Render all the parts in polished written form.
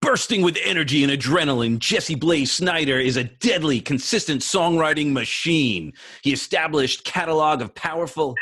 Bursting with energy and adrenaline, Jesse Blaze Snider is a deadly, consistent songwriting machine. His established catalog of powerful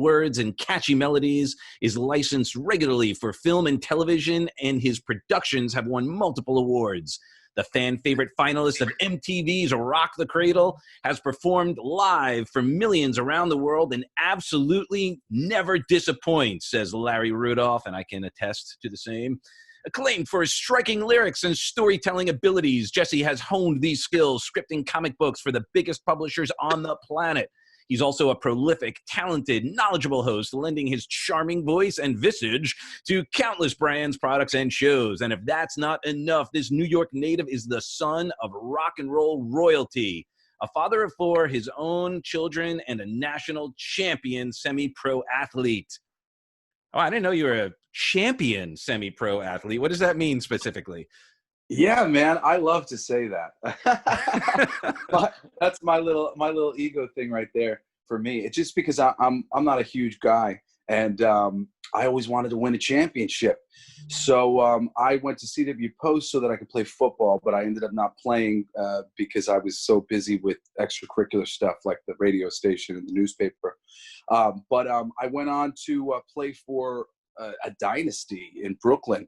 words and catchy melodies is licensed regularly for film and television, and his productions have won multiple awards. The fan favorite finalist of MTV's Rock the Cradle has performed live for millions around the world and absolutely never disappoints, says Larry Rudolph, and I can attest to the same. Acclaimed for his striking lyrics and storytelling abilities, Jesse has honed these skills scripting comic books for the biggest publishers on the planet. He's also a prolific, talented, knowledgeable host, lending his charming voice and visage to countless brands, products, and shows. And if that's not enough, this New York native is the son of rock and roll royalty, a father of four, his own children, and a national champion semi-pro athlete. Oh, I didn't know you were a champion semi-pro athlete. What does that mean specifically? Yeah, man, I love to say that. That's my little ego thing right there for me. It's just because I'm not a huge guy, and I always wanted to win a championship. So I went to CW Post so that I could play football, but I ended up not playing because I was so busy with extracurricular stuff like the radio station and the newspaper. But I went on to play for a dynasty in Brooklyn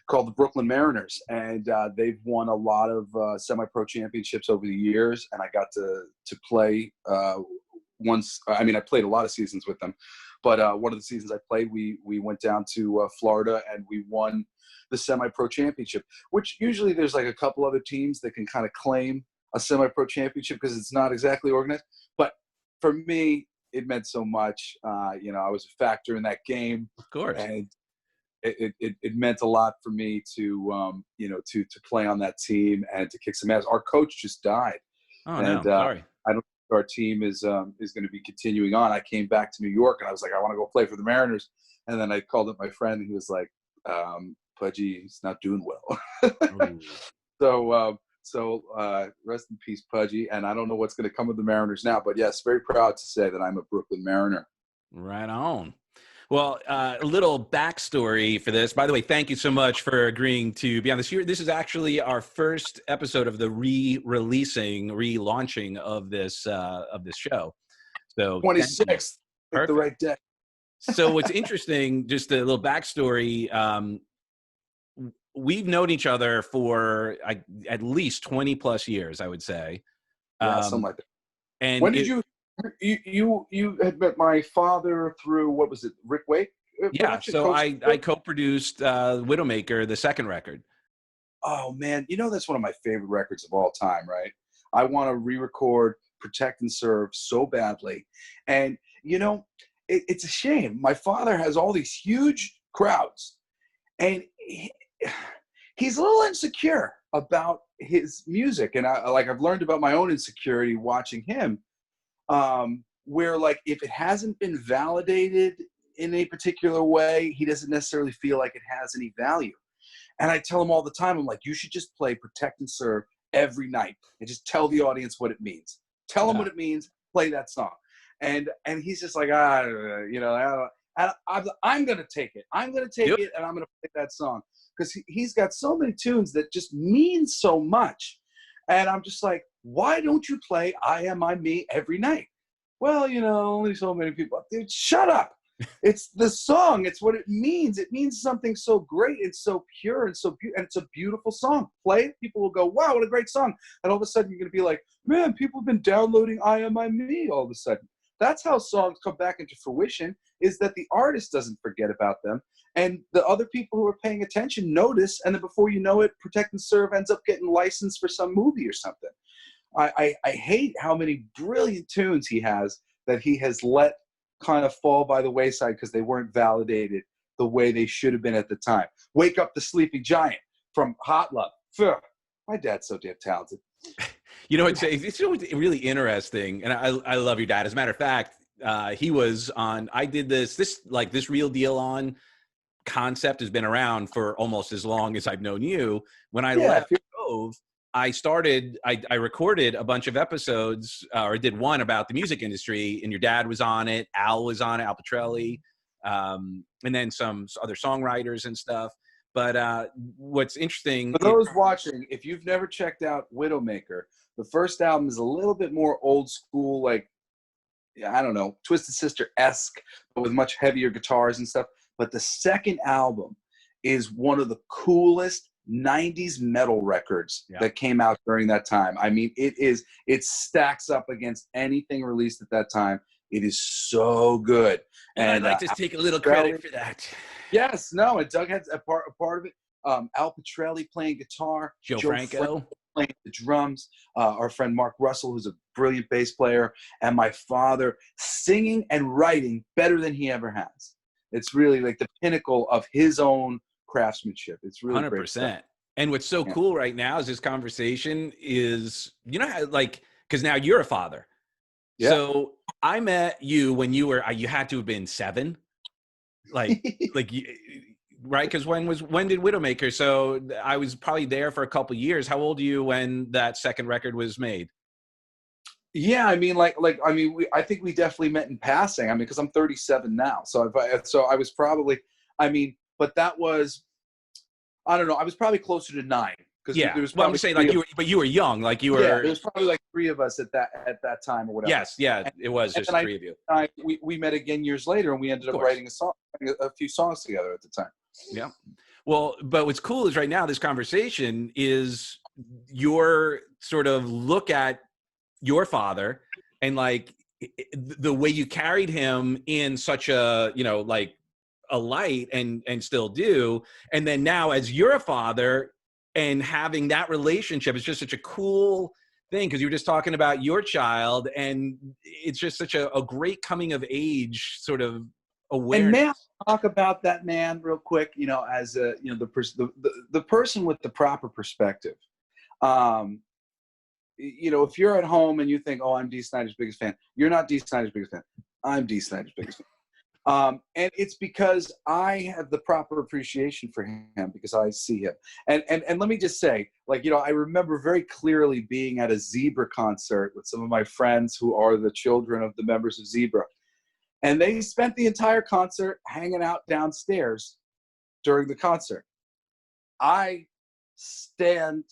called the Brooklyn Mariners, and they've won a lot of semi-pro championships over the years, and I got to play once. I mean, I played a lot of seasons with them, but one of the seasons I played, we went down to Florida and we won the semi-pro championship, which usually there's like a couple other teams that can kind of claim a semi-pro championship because it's not exactly organized, but for me, it meant so much. I was a factor in that game. Of course. And it meant a lot for me to play on that team and to kick some ass. Our coach just died. Oh, and, no, sorry. I don't think our team is going to be continuing on. I came back to New York and I was like, I want to go play for the Mariners. And then I called up my friend and he was like, Pudgy's not doing well. So rest in peace, Pudgy. And I don't know what's going to come of the Mariners now. But, yes, very proud to say that I'm a Brooklyn Mariner. Right on. Well, a little backstory for this. By the way, thank you so much for agreeing to be on this. This is actually our first episode of the relaunching of this show. So 26th, the right day. So what's interesting, just a little backstory, we've known each other for at least 20 plus years, I would say. Yeah, something like that. And when did you had met my father through, what was it, Rick Wake? Yeah, so I co-produced Widowmaker, the second record. Oh, man, that's one of my favorite records of all time, right? I want to re-record Protect and Serve so badly. And, it's a shame. My father has all these huge crowds, and he's a little insecure about his music. And I've learned about my own insecurity watching him, where like if it hasn't been validated in a particular way, he doesn't necessarily feel like it has any value. And I tell him all the time, I'm like, you should just play Protect and Serve every night and just tell the audience what it means. Tell them what it means, play that song. And he's just like, I'm going to take it. I'm going to take it, and I'm going to play that song. Because he's got so many tunes that just mean so much. And I'm just like, why don't you play I Am I Me every night? Well, only so many people. Dude, shut up. It's the song. It's what it means. It means something so great and so pure and so beautiful. And it's a beautiful song. Play it. People will go, wow, what a great song. And all of a sudden you're going to be like, man, people have been downloading I Am I Me all of a sudden. That's how songs come back into fruition, is that the artist doesn't forget about them. And the other people who are paying attention notice, and then before you know it, Protect and Serve ends up getting licensed for some movie or something. I hate how many brilliant tunes he has that he has let kind of fall by the wayside because they weren't validated the way they should have been at the time. Wake Up the Sleeping Giant from Hot Love. My dad's so damn talented. It's really interesting, and I love your dad. As a matter of fact, he was on. I did this Real Deal On concept has been around for almost as long as I've known you. When I left Cove, I recorded a bunch of episodes, or did one about the music industry, and your dad was on it. Al was on it, Al Petrelli, and then some other songwriters and stuff. But what's interesting, For those watching, if you've never checked out Widowmaker, the first album is a little bit more old school, like, I don't know, Twisted Sister-esque, but with much heavier guitars and stuff. But the second album is one of the coolest 90s metal records that came out during that time. I mean, it stacks up against anything released at that time. It is so good. and I'd like to take a little credit for that. Yes, no, and Doug had a part of it. Al Pitrelli playing guitar, Joe Franco playing the drums, our friend Mark Russell, who's a brilliant bass player, and my father singing and writing better than he ever has. It's really like the pinnacle of his own craftsmanship. It's really 100%. Great stuff. And what's so cool right now is this conversation is, you know, how, like, because now you're a father. Yeah. So I met you when you had to have been 7, like right? Because when did Widowmaker? So I was probably there for a couple of years. How old are you when that second record was made? Yeah, I mean, I think we definitely met in passing. I mean, because I'm 37 now, so I was probably, I mean, but that was, I don't know, I was probably closer to 9. Yeah, there was I'm just saying, like, you were young, like you were. Yeah, there was probably like 3 of us at that time or whatever. Yes, yeah, it was just 3 of you. We met again years later, and we ended up writing a few songs together at the time. Yeah. Well, but what's cool is right now this conversation is your sort of look at your father and like the way you carried him in such a, you know, like a light and still do. And then now as you're a father and having that relationship is just such a cool thing, because you were just talking about your child, and it's just such a great coming of age sort of awareness. And may I talk about that, man, real quick, you know, as a, you know, the person with the proper perspective. You know, if you're at home and you think, oh, I'm Dee Snider's biggest fan, you're not Dee Snider's biggest fan. I'm Dee Snider's biggest fan. And it's because I have the proper appreciation for him, because I see him. And let me just say, like, you know, I remember very clearly being at a Zebra concert with some of my friends who are the children of the members of Zebra. And they spent the entire concert hanging out downstairs during the concert. I stand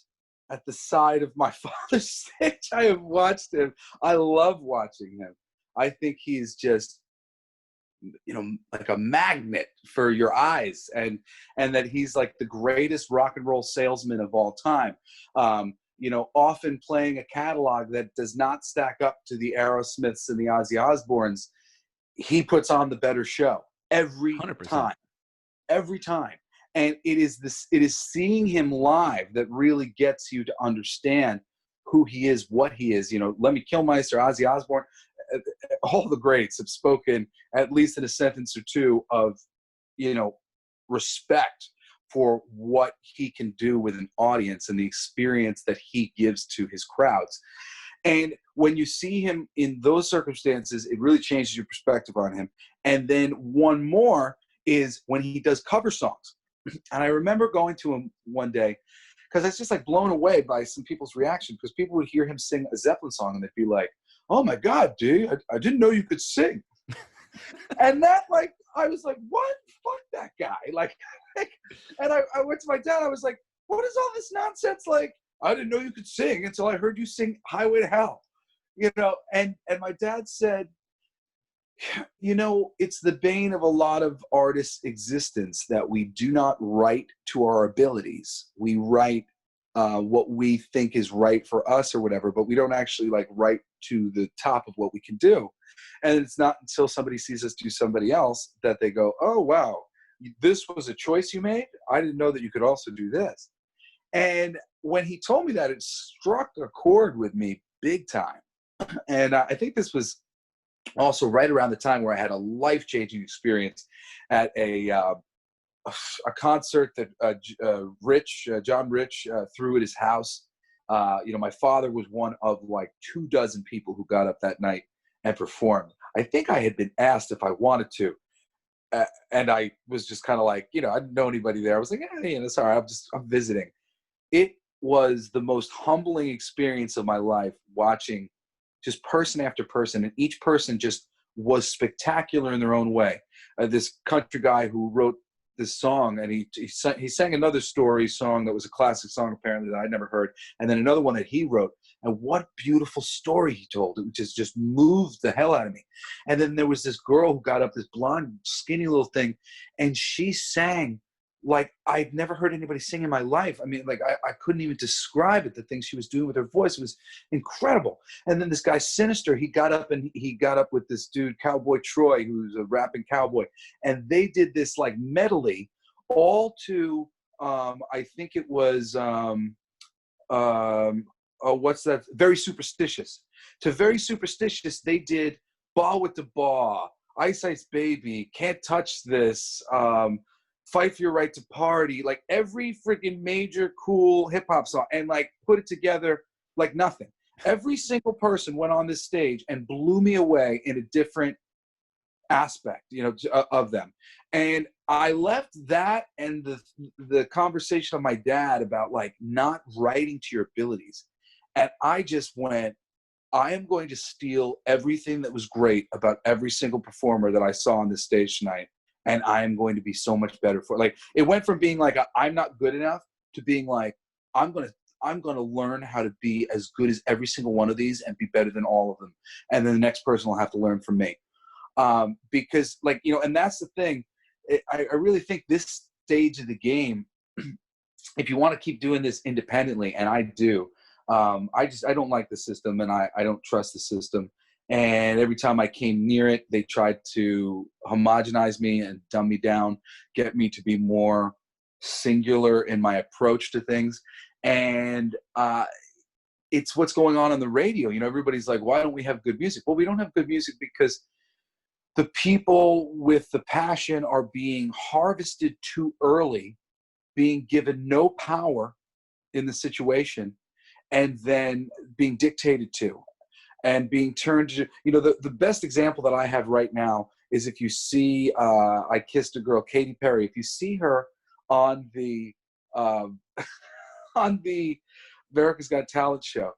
at the side of my father's stage. I have watched him. I love watching him. I think he's just, you know, like a magnet for your eyes, and that he's like the greatest rock and roll salesman of all time. You know, often playing a catalog that does not stack up to the Aerosmiths and the Ozzy Osbournes. He puts on the better show every 100%. Every time. And it is seeing him live that really gets you to understand who he is, what he is. You know, Lemmy Kilmister, Ozzy Osbourne, all the greats have spoken at least in a sentence or two of, you know, respect for what he can do with an audience and the experience that he gives to his crowds. And when you see him in those circumstances, it really changes your perspective on him. And then one more is when he does cover songs. And I remember going to him one day, because I was just like blown away by some people's reaction, because people would hear him sing a Zeppelin song and they'd be like, oh my God, dude, I didn't know you could sing. And that, like, I was like, what? Fuck that guy. Like and I went to my dad, I was like, what is all this nonsense? Like, I didn't know you could sing until I heard you sing Highway to Hell, you know? And my dad said, you know, it's the bane of a lot of artists' existence that we do not write to our abilities. We write what we think is right for us or whatever, but we don't actually like write to the top of what we can do. And it's not until somebody sees us do somebody else that they go, oh, wow, this was a choice you made? I didn't know that you could also do this. And when he told me that, it struck a chord with me big time. And I think this was also right around the time where I had a life-changing experience at a concert that John Rich threw at his house. You know, my father was one of like 24 people who got up that night and performed. I think I had been asked if I wanted to. And I was just kind of like, you know, I didn't know anybody there. I was like, yeah, you know, sorry, I'm visiting. It was the most humbling experience of my life, watching just person after person, and each person just was spectacular in their own way. This country guy who wrote this song, and he sang another story song that was a classic song apparently that I'd never heard, and then another one that he wrote. And what beautiful story he told! It just moved the hell out of me. And then there was this girl who got up, this blonde, skinny little thing, and she sang like I'd never heard anybody sing in my life. I mean, like I couldn't even describe it. The things she was doing with her voice was incredible. And then this guy Sinister, he got up with this dude Cowboy Troy, who's a rapping cowboy, and they did this like medley, all to I think it was what's that? Very Superstitious. To Very Superstitious, they did Ball with the Ball, Ice Ice Baby, Can't Touch This, Fight for Your Right to Party, like every freaking major cool hip hop song, and like put it together like nothing. Every single person went on this stage and blew me away in a different aspect, you know, of them. And I left that and the conversation of my dad about like not writing to your abilities. And I just went, I am going to steal everything that was great about every single performer that I saw on this stage tonight, and I am going to be so much better for it. Like it went from being like I'm not good enough to being like I'm gonna learn how to be as good as every single one of these and be better than all of them, and then the next person will have to learn from me. Because like, you know, and that's the thing. I really think this stage of the game, if you want to keep doing this independently, and I do, I don't like the system, and I don't trust the system. And every time I came near it, they tried to homogenize me and dumb me down, get me to be more singular in my approach to things. And it's what's going on the radio. You know, everybody's like, why don't we have good music? Well, we don't have good music because the people with the passion are being harvested too early, being given no power in the situation, and then being dictated to and being turned to, you know, the best example that I have right now is if you see I Kissed a Girl, Katy Perry. If you see her on the on the America's Got Talent show,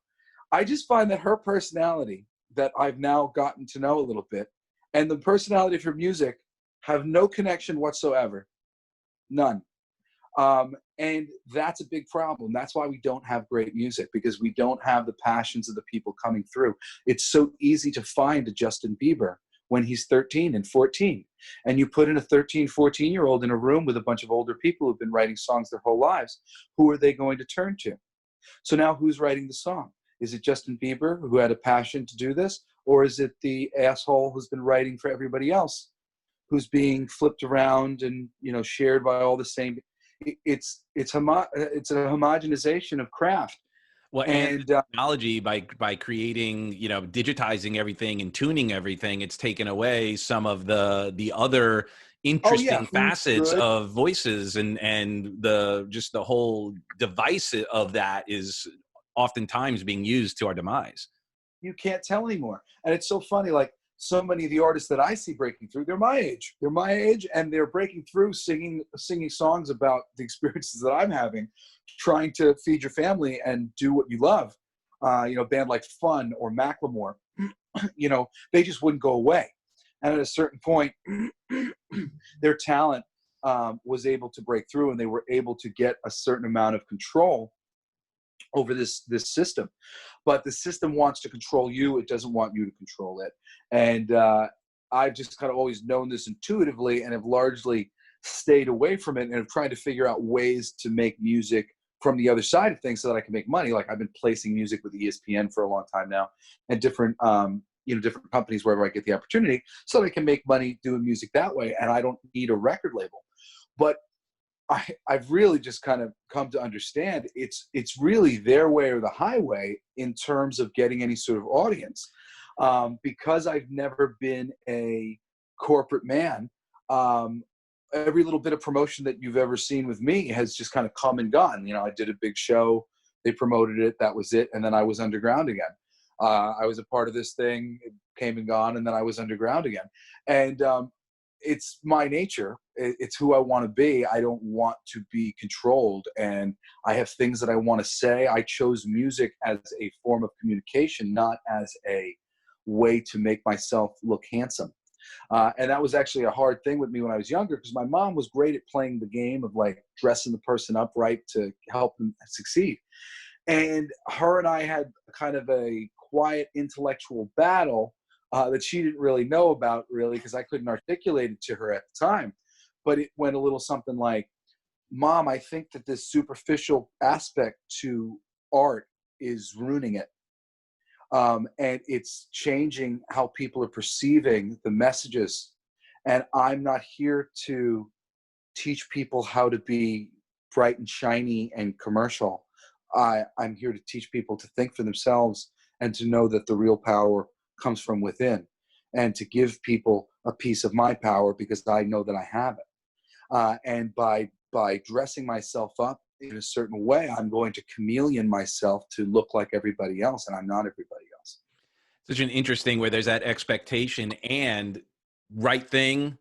I just find that her personality that I've now gotten to know a little bit, and the personality of her music have no connection whatsoever. None. And that's a big problem. That's why we don't have great music, because we don't have the passions of the people coming through. It's so easy to find a Justin Bieber when he's 13 and 14. And you put in a 13, 14-year-old in a room with a bunch of older people who've been writing songs their whole lives. Who are they going to turn to? So now who's writing the song? Is it Justin Bieber, who had a passion to do this? Or is it the asshole who's been writing for everybody else, who's being flipped around and, you know, shared by all the same? It's a homogenization of craft. Well, and technology, by creating, you know, digitizing everything and tuning everything, it's taken away some of the other interesting facets of voices, and the whole device of that is oftentimes being used to our demise. You can't tell anymore. And it's so funny, like so many of the artists that I see breaking through, they're my age, and they're breaking through singing songs about the experiences that I'm having, trying to feed your family and do what you love. You know, a band like Fun or Macklemore, you know, they just wouldn't go away. And at a certain point, their talent was able to break through, and they were able to get a certain amount of control over this system. But the system wants to control you. It doesn't want you to control it. And I've just kind of always known this intuitively, and have largely stayed away from it, and have tried to figure out ways to make music from the other side of things so that I can make money. Like I've been placing music with ESPN for a long time now, and different different companies wherever I get the opportunity, so that I can make money doing music that way, and I don't need a record label. But I've really just kind of come to understand it's really their way or the highway in terms of getting any sort of audience. Because I've never been a corporate man, every little bit of promotion that you've ever seen with me has just kind of come and gone. You know, I did a big show, they promoted it, that was it, and then I was underground again. I was a part of this thing, it came and gone, and then I was underground again. And it's my nature. It's who I want to be. I don't want to be controlled, and I have things that I want to say. I chose music as a form of communication, not as a way to make myself look handsome. And that was actually a hard thing with me when I was younger, because my mom was great at playing the game of like dressing the person up right to help them succeed. And her and I had kind of a quiet intellectual battle that she didn't really know about, really, because I couldn't articulate it to her at the time. But it went a little something like, Mom, I think that this superficial aspect to art is ruining it. And it's changing how people are perceiving the messages. And I'm not here to teach people how to be bright and shiny and commercial. I'm here to teach people to think for themselves and to know that the real power comes from within, and to give people a piece of my power because I know that I have it. And by dressing myself up in a certain way, I'm going to chameleon myself to look like everybody else, and I'm not everybody else. Such an interesting where there's that expectation and right thing,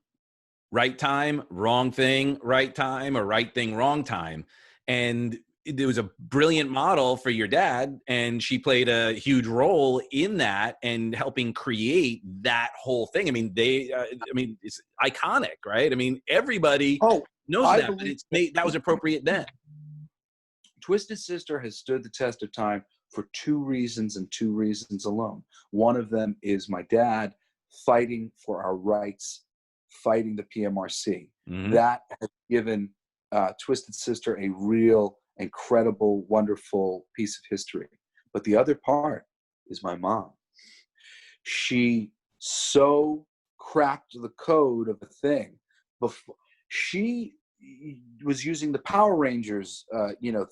right time, wrong thing, right time, or right thing, wrong time. And it was a brilliant model for your dad, and she played a huge role in that and helping create that whole thing. I mean, it's iconic, right? I mean, everybody knows I that, but believe that was appropriate then. Twisted Sister has stood the test of time for two reasons, and two reasons alone. One of them is my dad fighting for our rights, fighting the PMRC. Mm-hmm. That has given Twisted Sister a real, incredible, wonderful piece of history. But the other part is my mom. She so cracked the code of the thing before she was using the Power Rangers,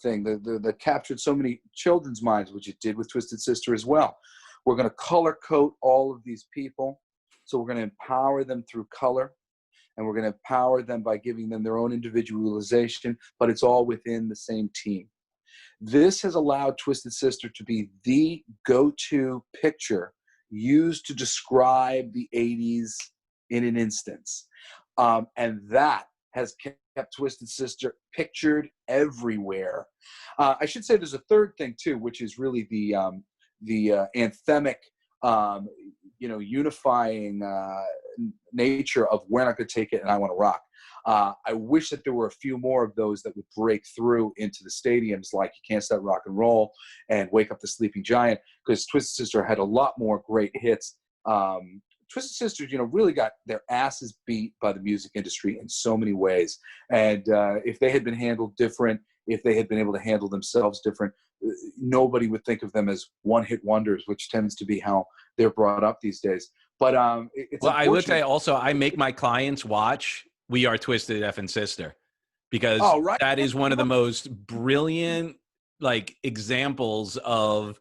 thing that captured so many children's minds, which it did with Twisted Sister as well. We're going to color code all of these people. So we're going to empower them through color, and we're going to empower them by giving them their own individualization, but it's all within the same team. This has allowed Twisted Sister to be the go-to picture used to describe the 80s in an instance. And that has kept Twisted Sister pictured everywhere. I should say there's a third thing too, which is really the anthemic, unifying nature of We're Not Gonna Take It and I Want to Rock. I wish that there were a few more of those that would break through into the stadiums, like You Can't Stop Rock and Roll and Wake Up the Sleeping Giant, because Twisted Sister had a lot more great hits. Twisted Sister, really got their asses beat by the music industry in so many ways. And if they had been handled different, if they had been able to handle themselves different, nobody would think of them as one-hit wonders, which tends to be how they're brought up these days. But I would say also, I make my clients watch We Are Twisted Effing Sister, because that is one of the most brilliant examples of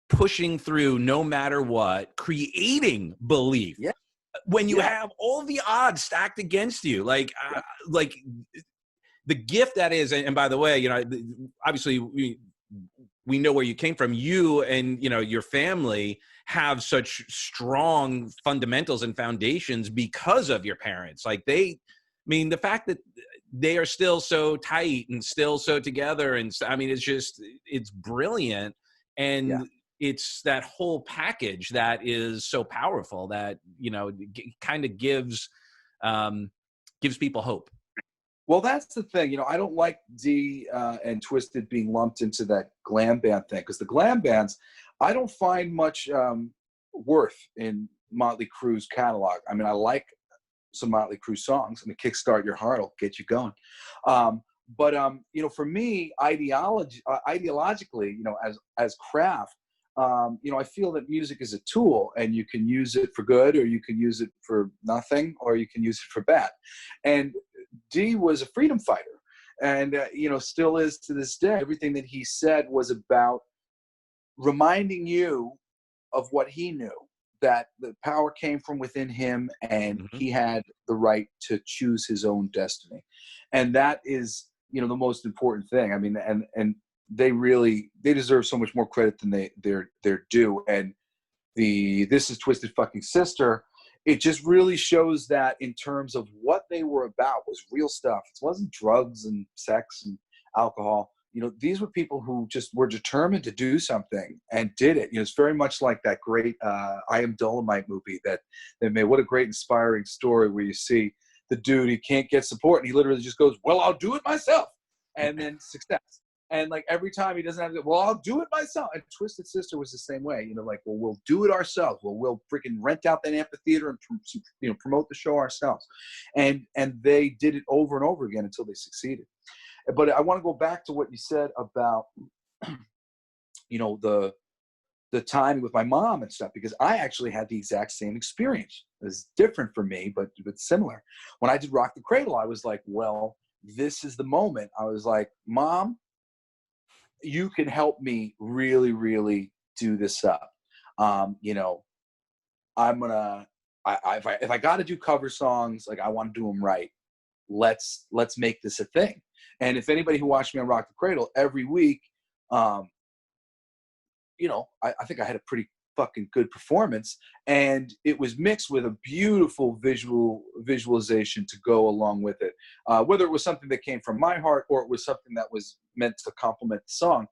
pushing through no matter what, creating belief. Yeah. When you have all the odds stacked against you, the gift that is, and by the way, obviously we know where you came from. You and your family have such strong fundamentals and foundations because of your parents. The fact that they are still so tight and still so together, and it's brilliant. And it's that whole package that is so powerful that kind of gives people hope. Well, that's the thing. I don't like Dee and Twisted being lumped into that glam band thing, because the glam bands, I don't find much worth in Motley Crue's catalog. I mean, I like some Motley Crue songs. Kickstart Your Heart will get you going. But for me, ideologically, as craft, I feel that music is a tool, and you can use it for good, or you can use it for nothing, or you can use it for bad. And Dee was a freedom fighter, and still is to this day. Everything that he said was about reminding you of what he knew, that the power came from within him, and he had the right to choose his own destiny. And that is, the most important thing. I mean, and they deserve so much more credit than they're due. And This Is Twisted Fucking Sister, it just really shows that in terms of what they were about was real stuff. It wasn't drugs and sex and alcohol. these were people who just were determined to do something and did it. It's very much like that great I Am Dolomite movie that they made. What a great inspiring story where you see the dude, he can't get support, and he literally just goes, well, I'll do it myself. And then success. And like every time he doesn't have to, well, I'll do it myself. And Twisted Sister was the same way, like, well, we'll do it ourselves. We'll freaking rent out that amphitheater and promote the show ourselves. And they did it over and over again until they succeeded. But I want to go back to what you said about, the time with my mom and stuff, because I actually had the exact same experience. It was different for me, but similar. When I did Rock the Cradle, I was like, well, this is the moment. I was like, Mom, you can help me really, really do this up. I'm gonna, if I got to do cover songs, like, I want to do them right. Let's make this a thing. And if anybody who watched me on Rock the Cradle every week, I think I had a pretty fucking good performance, and it was mixed with a beautiful visualization to go along with it. Whether it was something that came from my heart or it was something that was meant to complement the song,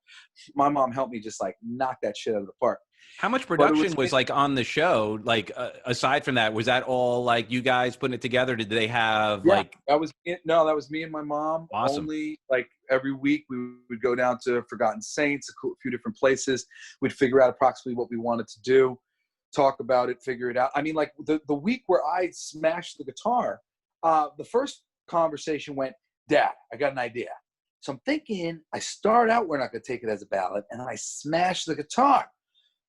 my mom helped me just like knock that shit out of the park. How much production was like on the show? Like, aside from that, was that all like you guys putting it together? Did they have like? That was me and my mom. Awesome. Only like every week we would go down to Forgotten Saints, a few different places. We'd figure out approximately what we wanted to do, talk about it, figure it out. I mean, like the week where I smashed the guitar, the first conversation went, Dad, I got an idea. So I'm thinking, I start out, we're not going to take it as a ballad, and then I smash the guitar.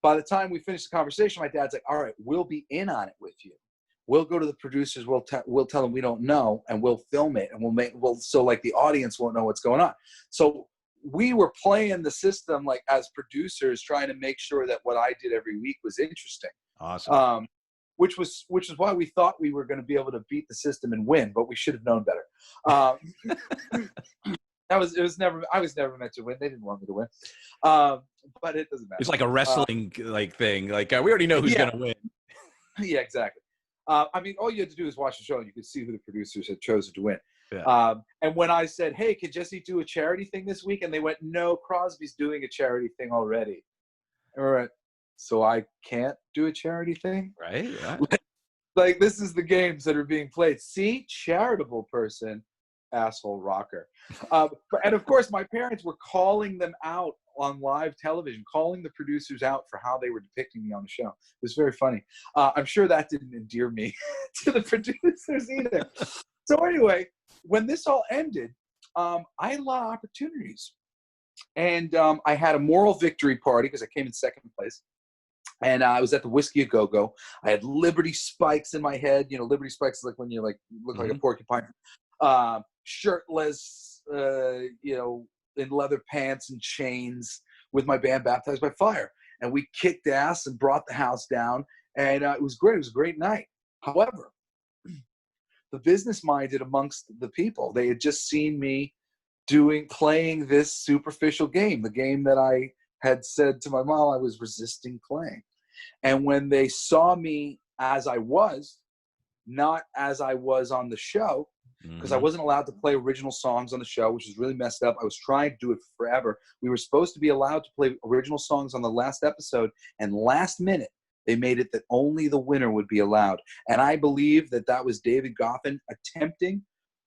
By the time we finished the conversation, my dad's like, all right, we'll be in on it with you. We'll go to the producers. We'll tell them we don't know, and we'll film it, and so like the audience won't know what's going on. So we were playing the system like as producers, trying to make sure that what I did every week was interesting. Awesome. Which is why we thought we were going to be able to beat the system and win, but we should have known better. I was never meant to win. They didn't want me to win. But it doesn't matter. It's like a wrestling like thing. Like, we already know who's going to win. Yeah, exactly. I mean, all you had to do is watch the show and you could see who the producers had chosen to win. Yeah. And when I said, hey, could Jesse do a charity thing this week? And they went, no, Crosby's doing a charity thing already. All right. So I can't do a charity thing? Right. Like, this is the games that are being played. See, charitable person, asshole rocker. And of course, my parents were calling them out on live television, calling the producers out for how they were depicting me on the show. It was very funny. I'm sure that didn't endear me to the producers either. So anyway, when this all ended, I had a lot of opportunities. And I had a moral victory party because I came in second place. And I was at the Whiskey A Go-Go. I had Liberty spikes in my head. Liberty spikes is like when you like look like a porcupine. Shirtless, in leather pants and chains, with my band Baptized by Fire. And we kicked ass and brought the house down. And it was great. It was a great night. However, the business-minded amongst the people, they had just seen me playing this superficial game, the game that I had said to my mom I was resisting playing. And when they saw me as I was, not as I was on the show, because I wasn't allowed to play original songs on the show, which was really messed up. I was trying to do it forever. We were supposed to be allowed to play original songs on the last episode, and last minute, they made it that only the winner would be allowed. And I believe that was David Goffin attempting,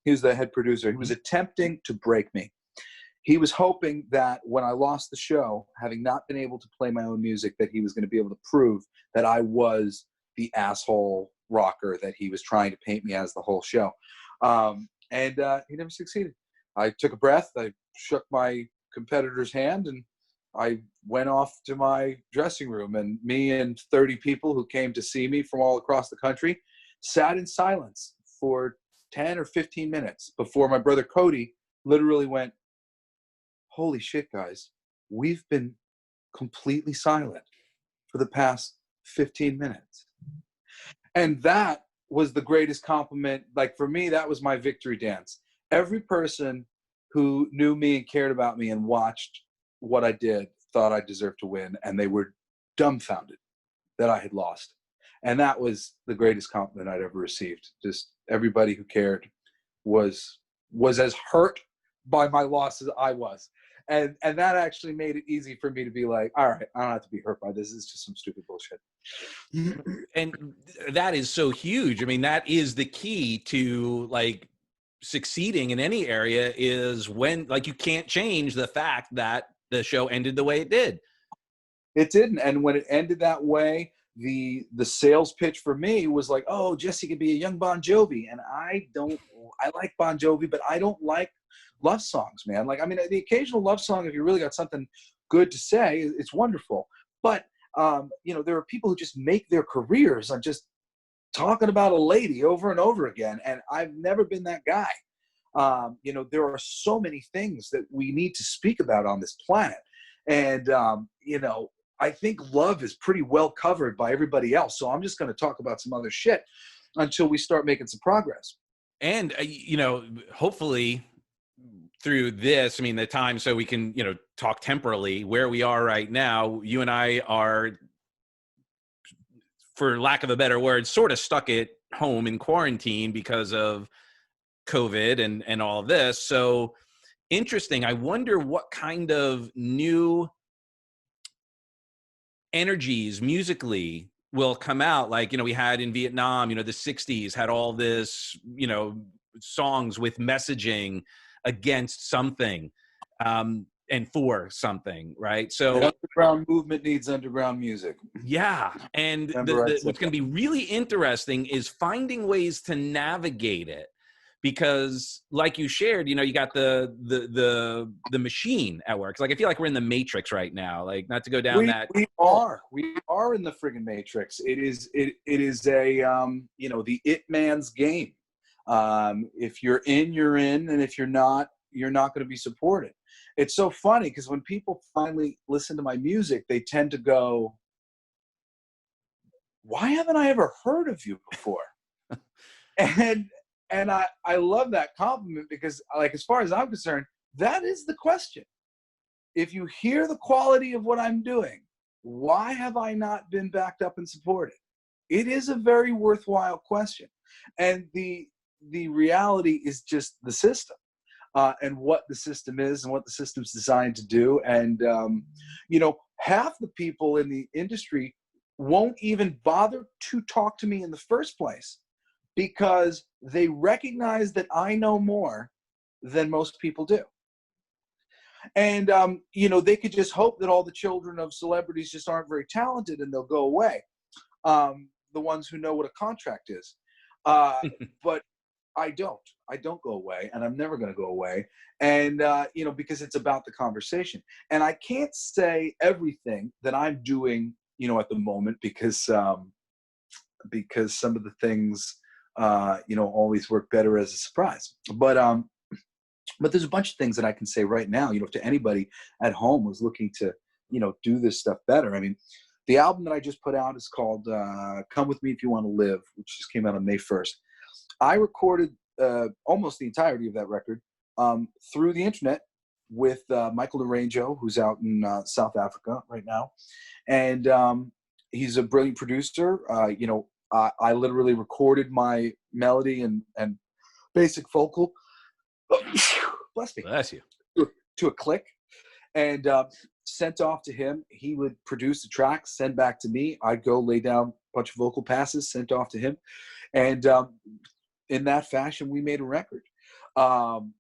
he was the head producer, he was attempting to break me. He was hoping that when I lost the show, having not been able to play my own music, that he was going to be able to prove that I was the asshole rocker that he was trying to paint me as the whole show. And he never succeeded. I took a breath, I shook my competitor's hand, and I went off to my dressing room, and me and 30 people who came to see me from all across the country sat in silence for 10 or 15 minutes before my brother Cody literally went, holy shit, guys, we've been completely silent for the past 15 minutes. And that was the greatest compliment. Like, for me, that was my victory dance. Every person who knew me and cared about me and watched what I did thought I deserved to win, and they were dumbfounded that I had lost. And that was the greatest compliment I'd ever received. Just everybody who cared was as hurt by my losses I was. And that actually made it easy for me to be like, all right, I don't have to be hurt by this. It's just some stupid bullshit. And that is so huge. I mean, that is the key to like succeeding in any area, is when like you can't change the fact that the show ended the way it did. It didn't. And when it ended that way, the sales pitch for me was like, oh, Jesse could be a young Bon Jovi. And I like Bon Jovi, but I don't like love songs, man. Like, I mean, the occasional love song, if you really got something good to say, it's wonderful. But, you know, there are people who just make their careers on just talking about a lady over and over again. And I've never been that guy. You know, there are so many things that we need to speak about on this planet. And, you know, I think love is pretty well covered by everybody else. So I'm just going to talk about some other shit until we start making some progress. And, you know, hopefully through this, I mean, the time, so we can, you know, talk temporally where we are right now. You and I are, for lack of a better word, sort of stuck at home in quarantine because of COVID and all of this. So interesting. I wonder what kind of new energies musically will come out. Like, you know, we had in Vietnam, you know, the 60s had all this, you know, songs with messaging against something, and for something, right? So the underground movement needs underground music. Yeah. And what's going to be really interesting is finding ways to navigate it, because like you shared, you know, you got the machine at work. Like, I feel like we're in the Matrix right now, like, not to go down we are in the friggin' Matrix. It is a, you know, the it man's game. If you're in, you're in. And if you're not going to be supported. It's so funny because when people finally listen to my music, they tend to go, why haven't I ever heard of you before? and I love that compliment, because, like, as far as I'm concerned, that is the question. If you hear the quality of what I'm doing, why have I not been backed up and supported? It is a very worthwhile question. And the reality is just the system. And what the system is and what the system's designed to do. And, you know, half the people in the industry won't even bother to talk to me in the first place because they recognize that I know more than most people do. And, you know, they could just hope that all the children of celebrities just aren't very talented and they'll go away. The ones who know what a contract is. But I don't go away, and I'm never going to go away. And, you know, because it's about the conversation. And I can't say everything that I'm doing, you know, at the moment, because some of the things, you know, always work better as a surprise. But there's a bunch of things that I can say right now, you know, to anybody at home who's looking to, you know, do this stuff better. I mean, the album that I just put out is called Come With Me If You Want to Live, which just came out on May 1st. I recorded almost the entirety of that record through the internet with Michael Naranjo, who's out in South Africa right now. And he's a brilliant producer. You know, I literally recorded my melody and basic vocal. Bless me. Bless you. To a click. And sent off to him. He would produce the track, send back to me. I'd go lay down a bunch of vocal passes, sent off to him. And in that fashion, we made a record. I'm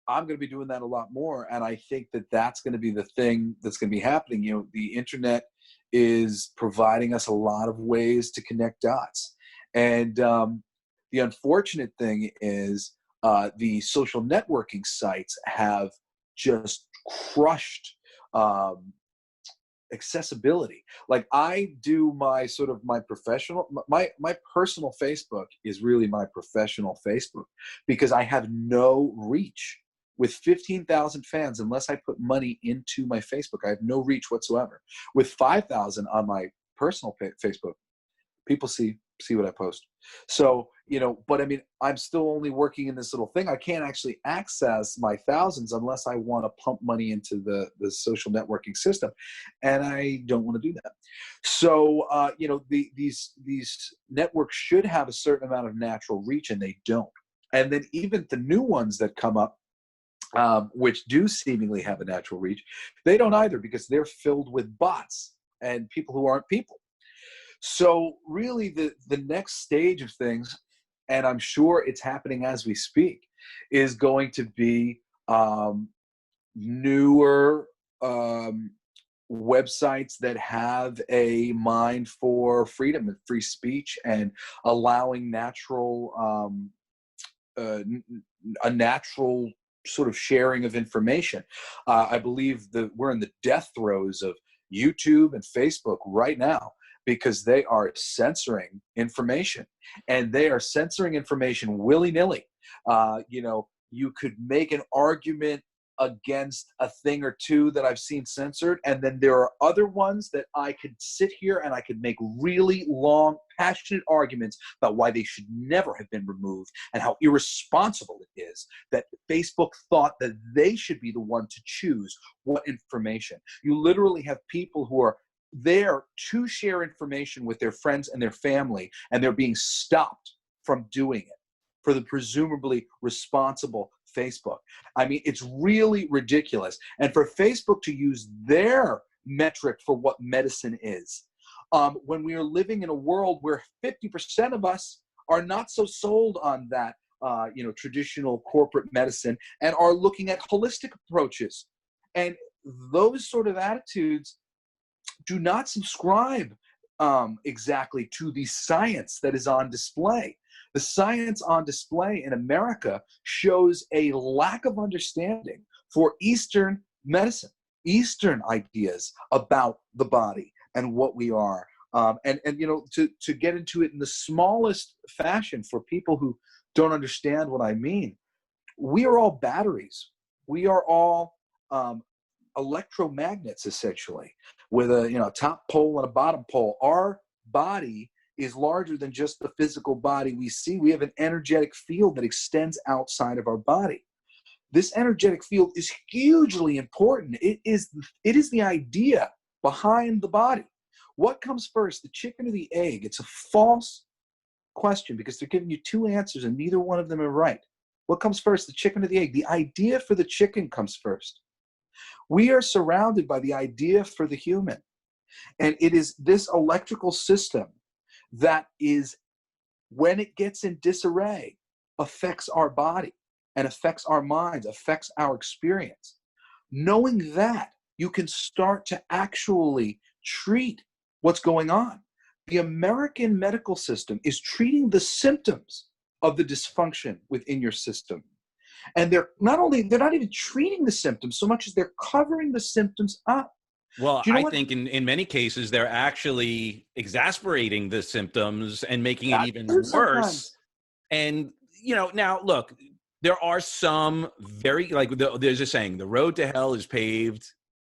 going to be doing that a lot more. And I think that that's going to be the thing that's going to be happening. You know, the internet is providing us a lot of ways to connect dots. And the unfortunate thing is the social networking sites have just crushed accessibility. Like, I do my sort of my professional, my personal Facebook is really my professional Facebook, because I have no reach with 15,000 fans unless I put money into my Facebook. I have no reach whatsoever. With 5,000 on my personal Facebook, people see what I post. So, you know, but I mean, I'm still only working in this little thing. I can't actually access my thousands unless I want to pump money into the social networking system. And I don't want to do that. So, you know, these networks should have a certain amount of natural reach, and they don't. And then even the new ones that come up, which do seemingly have a natural reach, they don't either, because they're filled with bots and people who aren't people. So really the next stage of things, and I'm sure it's happening as we speak, is going to be newer websites that have a mind for freedom and free speech, and allowing a natural sort of sharing of information. I believe that we're in the death throes of YouTube and Facebook right now, because they are censoring information, and they are censoring information willy-nilly. You could make an argument against a thing or two that I've seen censored, and then there are other ones that I could sit here and I could make really long, passionate arguments about why they should never have been removed, and how irresponsible it is that Facebook thought that they should be the one to choose what information. You literally have people who are there to share information with their friends and their family, and they're being stopped from doing it for the presumably responsible Facebook. I mean, it's really ridiculous. And for Facebook to use their metric for what medicine is, when we are living in a world where 50% of us are not so sold on that, traditional corporate medicine, and are looking at holistic approaches. And those sort of attitudes do not subscribe exactly to the science that is on display. The science on display in America shows a lack of understanding for Eastern medicine, Eastern ideas about the body and what we are. To get into it in the smallest fashion for people who don't understand what I mean, we are all batteries. We are all electromagnets, essentially, with a top pole and a bottom pole. Our body is larger than just the physical body we see. We have an energetic field that extends outside of our body. This energetic field is hugely important. It is the idea behind the body. What comes first, the chicken or the egg? It's a false question, because they're giving you two answers and neither one of them are right. What comes first, the chicken or the egg? The idea for the chicken comes first. We are surrounded by the idea for the human. And it is this electrical system that is, when it gets in disarray, affects our body and affects our minds, affects our experience. Knowing that, you can start to actually treat what's going on. The American medical system is treating the symptoms of the dysfunction within your system. And they're not even treating the symptoms so much as they're covering the symptoms up. Well, Do you know I what? think in many cases, they're actually exasperating the symptoms and making it That even too worse. sometimes. And, now look, there are some there's a saying, the road to hell is paved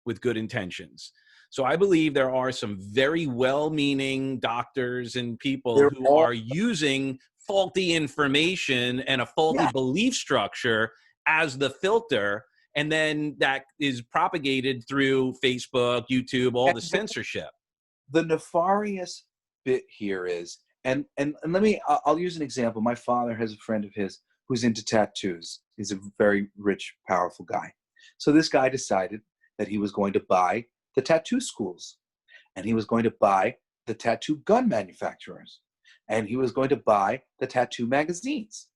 with good intentions. So I believe there are some very well-meaning doctors and people They're who all, are using faulty information and a faulty yeah, belief structure as the filter, and then that is propagated through Facebook, YouTube, all the and censorship. the nefarious bit here is, and let me, I'll use an example. My father has a friend of his who's into tattoos. He's a very rich, powerful guy. So this guy decided that he was going to buy the tattoo schools, and he was going to buy the tattoo gun manufacturers, and he was going to buy the tattoo magazines.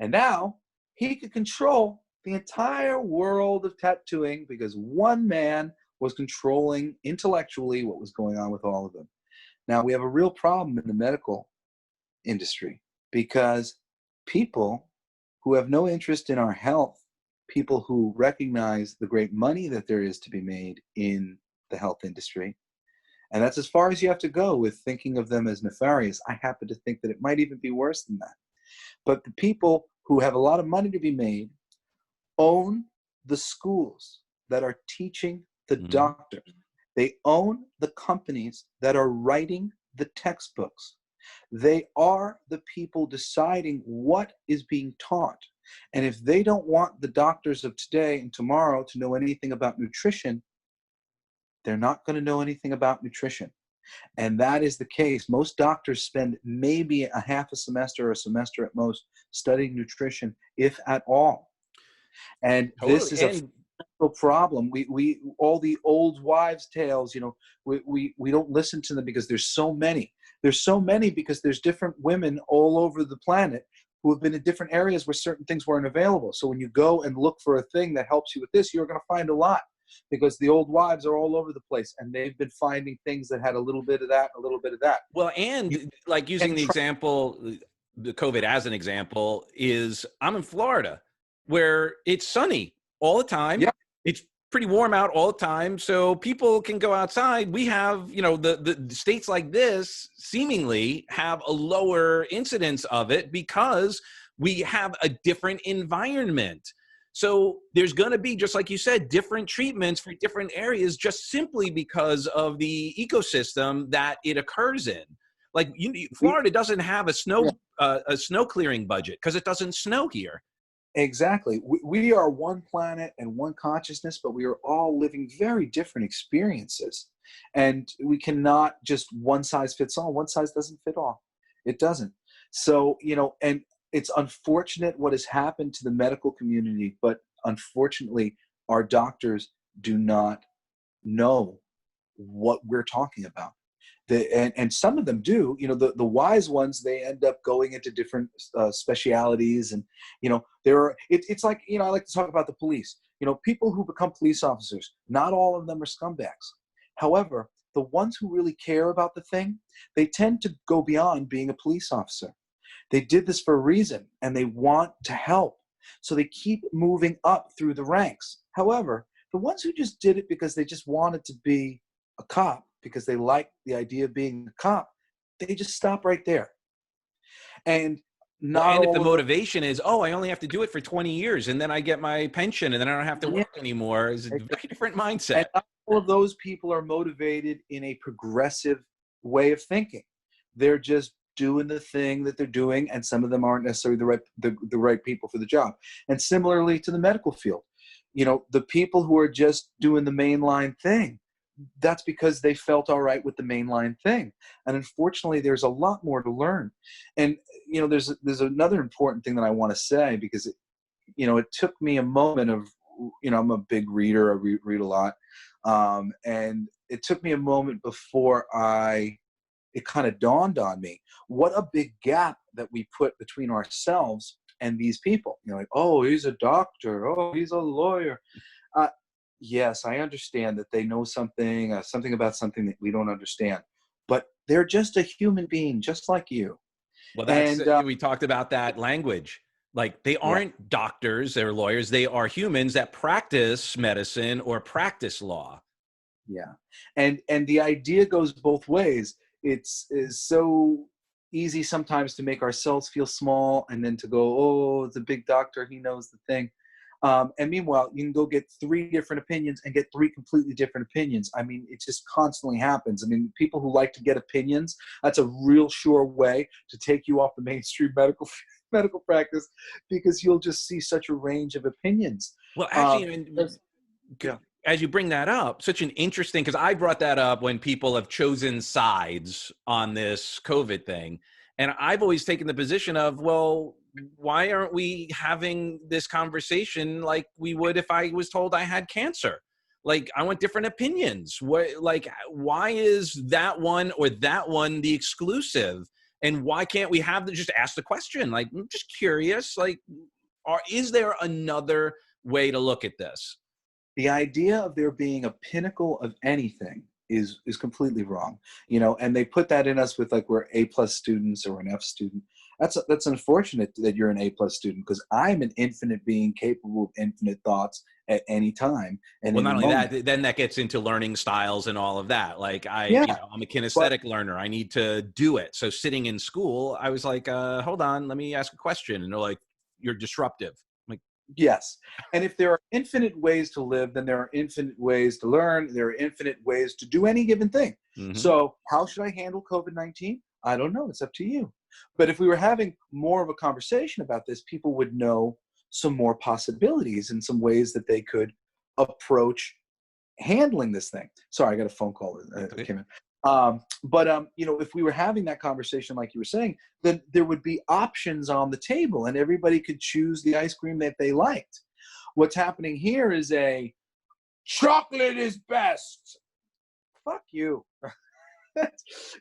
And now he could control the entire world of tattooing, because one man was controlling intellectually what was going on with all of them. Now, we have a real problem in the medical industry, because people who have no interest in our health, people who recognize the great money that there is to be made in the health industry, and that's as far as you have to go with thinking of them as nefarious. I happen to think that it might even be worse than that. But the people who have a lot of money to be made own the schools that are teaching the Mhm. doctors. They own the companies that are writing the textbooks. They are the people deciding what is being taught. And if they don't want the doctors of today and tomorrow to know anything about nutrition, they're not going to know anything about nutrition. And that is the case. Most doctors spend maybe a half a semester or a semester at most studying nutrition, if at all. And this Totally. is a And problem. We all the old wives' tales, we don't listen to them because there's so many. There's so many because there's different women all over the planet who have been in different areas where certain things weren't available. So when you go and look for a thing that helps you with this, you're going to find a lot, because the old wives are all over the place and they've been finding things that had a little bit of that, a little bit of that. well, You and like using can the try. example, the COVID as an example, is I'm in Florida where it's sunny all the time. Yeah, It's pretty warm out all the time. So people can go outside. We have, the states like this seemingly have a lower incidence of it because we have a different environment. So there's going to be, just like you said, different treatments for different areas just simply because of the ecosystem that it occurs in. Like we, Florida doesn't have yeah, a snow clearing budget because it doesn't snow here. exactly. We are one planet and one consciousness, but we are all living very different experiences. And we cannot just one size fits all. One size doesn't fit all. It doesn't. So, and it's unfortunate what has happened to the medical community, but unfortunately, our doctors do not know what we're talking about. And some of them do. The wise ones, they end up going into different specialities. And there are, it's like, I like to talk about the police. People who become police officers, not all of them are scumbags. However, the ones who really care about the thing, they tend to go beyond being a police officer. They did this for a reason and they want to help, so they keep moving up through the ranks. However, the ones who just did it because they just wanted to be a cop, because they like the idea of being a cop, they just stop right there. And Well, not and if the all of them. motivation is, oh, I only have to do it for 20 years and then I get my pension and then I don't have to Yeah, work anymore, is a very different mindset. and not all of those people are motivated in a progressive way of thinking. They're just doing the thing that they're doing, and some of them aren't necessarily the right people for the job. And similarly to the medical field, the people who are just doing the mainline thing, that's because they felt all right with the mainline thing. And unfortunately, there's a lot more to learn. And there's another important thing that I want to say, because it took me a moment of, I'm a big reader. I read a lot, and it took me a moment before it kind of dawned on me what a big gap that we put between ourselves and these people. Like, oh, he's a doctor. Oh, he's a lawyer. Yes, I understand that they know something about something that we don't understand, but they're just a human being, just like you. Well, that's, And we talked about that language. Like they yeah, aren't doctors or lawyers. They are humans that practice medicine or practice law. yeah, and the idea goes both ways. It's is so easy sometimes to make ourselves feel small, and then to go, oh, the big doctor, he knows the thing. And meanwhile, you can go get 3 different opinions and get 3 completely different opinions. I mean, it just constantly happens. I mean, people who like to get opinions, that's a real sure way to take you off the mainstream medical practice, because you'll just see such a range of opinions. Well, Um, actually, I mean, there's- yeah, as you bring that up, such an interesting, because I brought that up when people have chosen sides on this COVID thing. And I've always taken the position of, well, why aren't we having this conversation like we would if I was told I had cancer? Like, I want different opinions. Why is that one or that one the exclusive? And why can't we have to just ask the question? Like, I'm just curious, like, is there another way to look at this? the idea of there being a pinnacle of anything is completely wrong. And they put that in us with, like, we're A+ students or an F student. That's unfortunate that you're an A+ student, because I'm an infinite being capable of infinite thoughts at any time and Well, any not only moment. that, then that gets into learning styles and all of that. Like Yeah, I'm a but kinesthetic learner. I need to do it. So sitting in school, I was like, hold on, let me ask a question. And they're like, you're disruptive. I'm like, yes. And if there are infinite ways to live, then there are infinite ways to learn. There are infinite ways to do any given thing. mm-hmm. So how should I handle COVID-19? I don't know. It's up to you. But if we were having more of a conversation about this, people would know some more possibilities and some ways that they could approach handling this thing. Sorry, I got a phone call that came in. If we were having that conversation, like you were saying, then there would be options on the table and everybody could choose the ice cream that they liked. What's happening here is chocolate is best. Fuck you.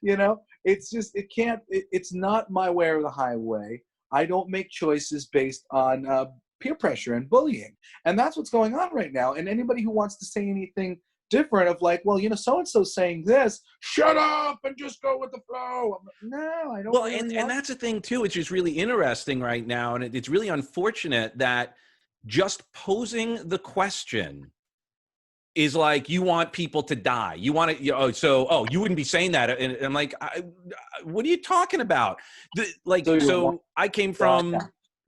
You know, it's just, it's not my way or the highway. I don't make choices based on peer pressure and bullying. And that's what's going on right now. And anybody who wants to say anything different of like, well, so-and-so saying this, shut up and just go with the flow. No, I don't. Well, and that's the thing too, which is really interesting right now. And it's really unfortunate that just posing the question is like, you want people to die. You want to, you wouldn't be saying that. And I'm like, what are you talking about? I came from,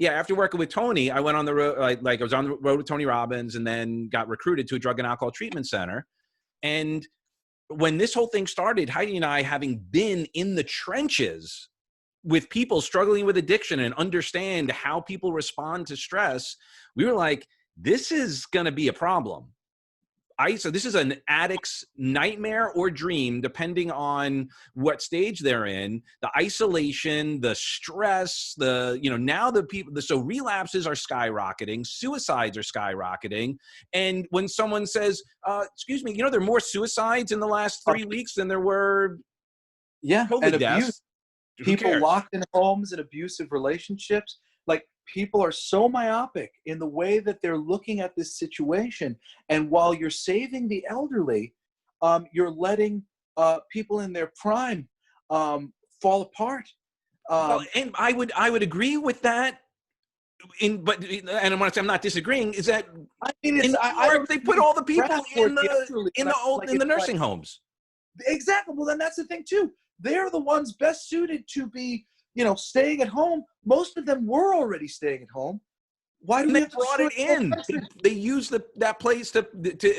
after working with Tony, I went on the road, I was on the road with Tony Robbins and then got recruited to a drug and alcohol treatment center. And when this whole thing started, Heidi and I, having been in the trenches with people struggling with addiction and understand how people respond to stress, we were like, this is going to be a problem. So this is an addict's nightmare or dream, depending on what stage they're in. The isolation, the stress, now the people, so relapses are skyrocketing, suicides are skyrocketing. And when someone says, excuse me, there are more suicides in the last 3 weeks than there were COVID deaths. People locked in homes and abusive relationships. Like, people are so myopic in the way that they're looking at this situation. And while you're saving the elderly, you're letting people in their prime fall apart. And I would agree with that. And I'm not disagreeing. Is that in New York, they put all the people in the nursing homes? Exactly. Well, then that's the thing too. They're the ones best suited to be, staying at home. Most of them were already staying at home. Why do they brought it in? They used that place to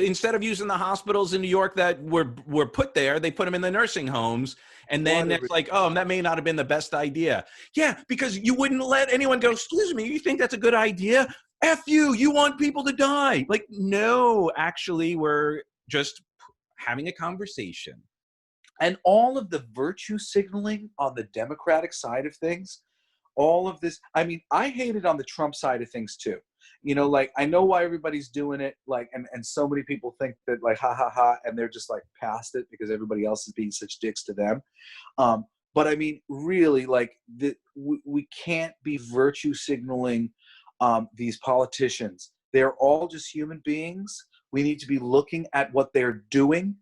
instead of using the hospitals in New York that were put there, they put them in the nursing homes. And then it's like, oh, that may not have been the best idea. Yeah, because you wouldn't let anyone go, excuse me, you think that's a good idea? F you want people to die. Like, no, actually, we're just having a conversation. And all of the virtue signaling on the Democratic side of things, all of this, I mean, I hate it on the Trump side of things too. I know why everybody's doing it, and so many people think that, like, ha ha ha, and they're just like past it because everybody else is being such dicks to them. But I mean, really, we can't be virtue signaling these politicians. They're all just human beings. We need to be looking at what they're doing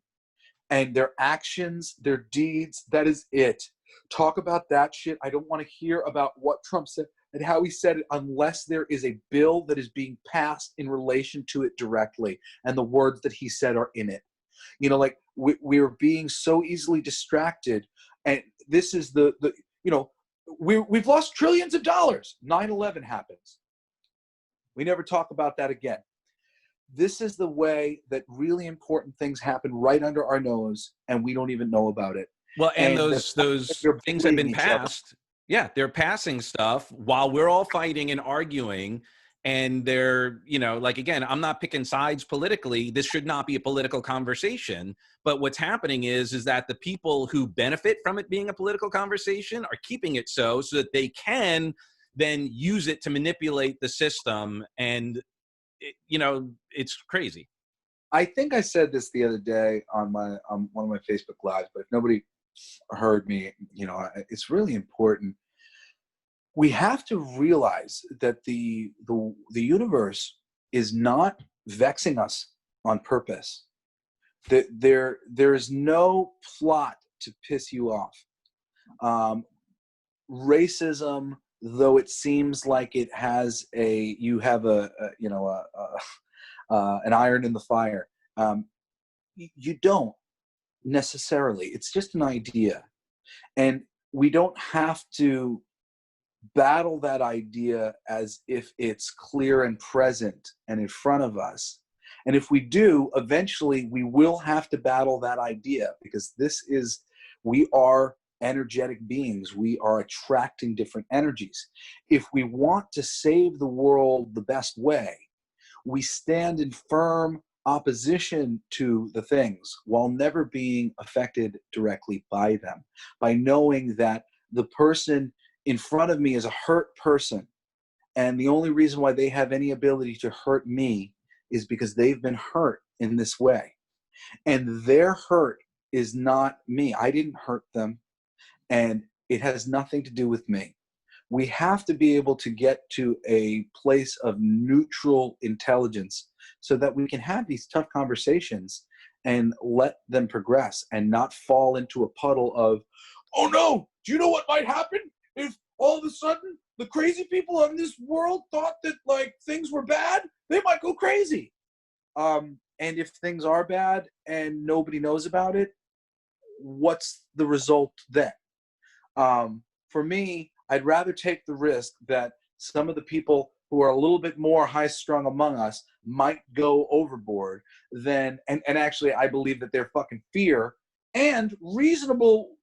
and their actions, their deeds. That is it. Talk about that shit. I don't want to hear about what Trump said and how he said it unless there is a bill that is being passed in relation to it directly and the words that he said are in it. We're being so easily distracted. And this is we've lost trillions of dollars. 9/11 happens. We never talk about that again. This is the way that really important things happen right under our nose, and we don't even know about it. Well, and those things have been passed. Yeah, they're passing stuff while we're all fighting and arguing. And they're, again, I'm not picking sides politically. This should not be a political conversation. But what's happening is that the people who benefit from it being a political conversation are keeping it so that they can then use it to manipulate the system. And it's crazy. I think I said this the other day on one of my Facebook Lives, but if nobody heard me, it's really important. We have to realize that the universe is not vexing us on purpose. That there is no plot to piss you off. Racism, though it seems like it has an iron in the fire, you don't necessarily. It's just an idea, and we don't have to battle that idea as if it's clear and present and in front of us. And if we do, eventually we will have to battle that idea, because we are energetic beings. We are attracting different energies. If we want to save the world the best way, we stand in firm opposition to the things while never being affected directly by them, by knowing that the person in front of me is a hurt person, And the only reason why they have any ability to hurt me is because they've been hurt in this way. And their hurt is not me. I didn't hurt them. And it has nothing to do with me. We have to be able to get to a place of neutral intelligence so that we can have these tough conversations and let them progress and not fall into a puddle of, oh no, do you know what might happen if all of a sudden the crazy people in this world thought that like things were bad? They might go crazy. And if things are bad and nobody knows about it, what's the result then? For me, I'd rather take the risk that some of the people who are a little bit more high-strung among us might go overboard than, and actually I believe that their fucking fear and reasonable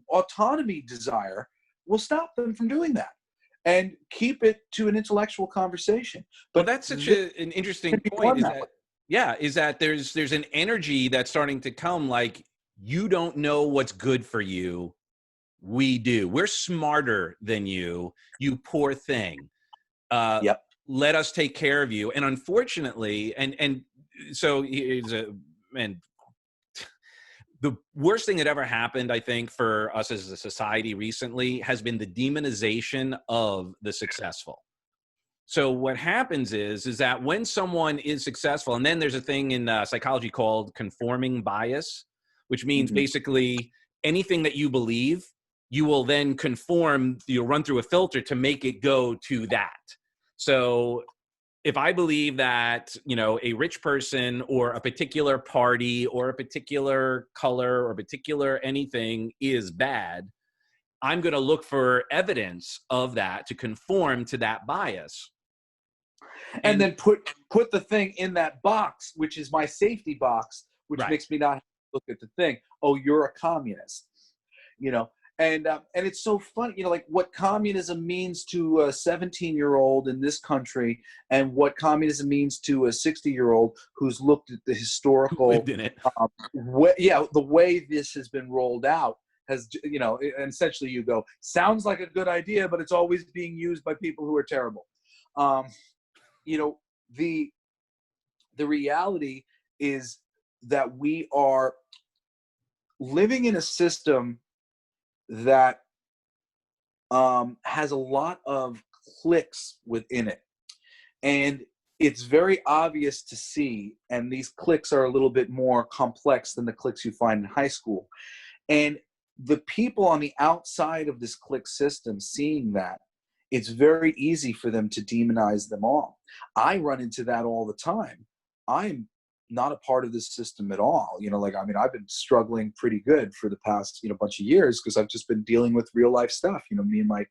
autonomy desire will stop them from doing that and keep it to an intellectual conversation. Well, But that's such an interesting point, is that there's an energy that's starting to come, like, you don't know what's good for you. We do. We're smarter than you, you poor thing. Yep. Let us take care of you. And unfortunately, and so here's and the worst thing that ever happened, I think, for us as a society recently has been the demonization of the successful. So what happens is that when someone is successful, and then there's a thing in psychology called conforming bias, which means basically anything that you believe, you will then conform, you'll run through a filter to make it go to that. So if I believe that, you know, a rich person or a particular party or a particular color or a particular anything is bad, I'm going to look for evidence of that to conform to that bias. And then put the thing in that box, which is my safety box, which Right. makes me not look at the thing. Oh, you're a communist, you know. And it's so funny, you know, like what communism means to a 17-year-old in this country, and what communism means to a 60-year-old who's looked at the historical, lived in it. The way this has been rolled out has, you know, and essentially you go, sounds like a good idea, but it's always being used by people who are terrible. You know, the reality is that we are living in a system that has a lot of cliques within it. And it's very obvious to see, and these cliques are a little bit more complex than the cliques you find in high school. And the people on the outside of this clique system seeing that, it's very easy for them to demonize them all. I run into that all the time. I'm not a part of this system at all. You know, like, I mean, I've been struggling pretty good for the past, you know, bunch of years because I've just been dealing with real life stuff. You know, me and my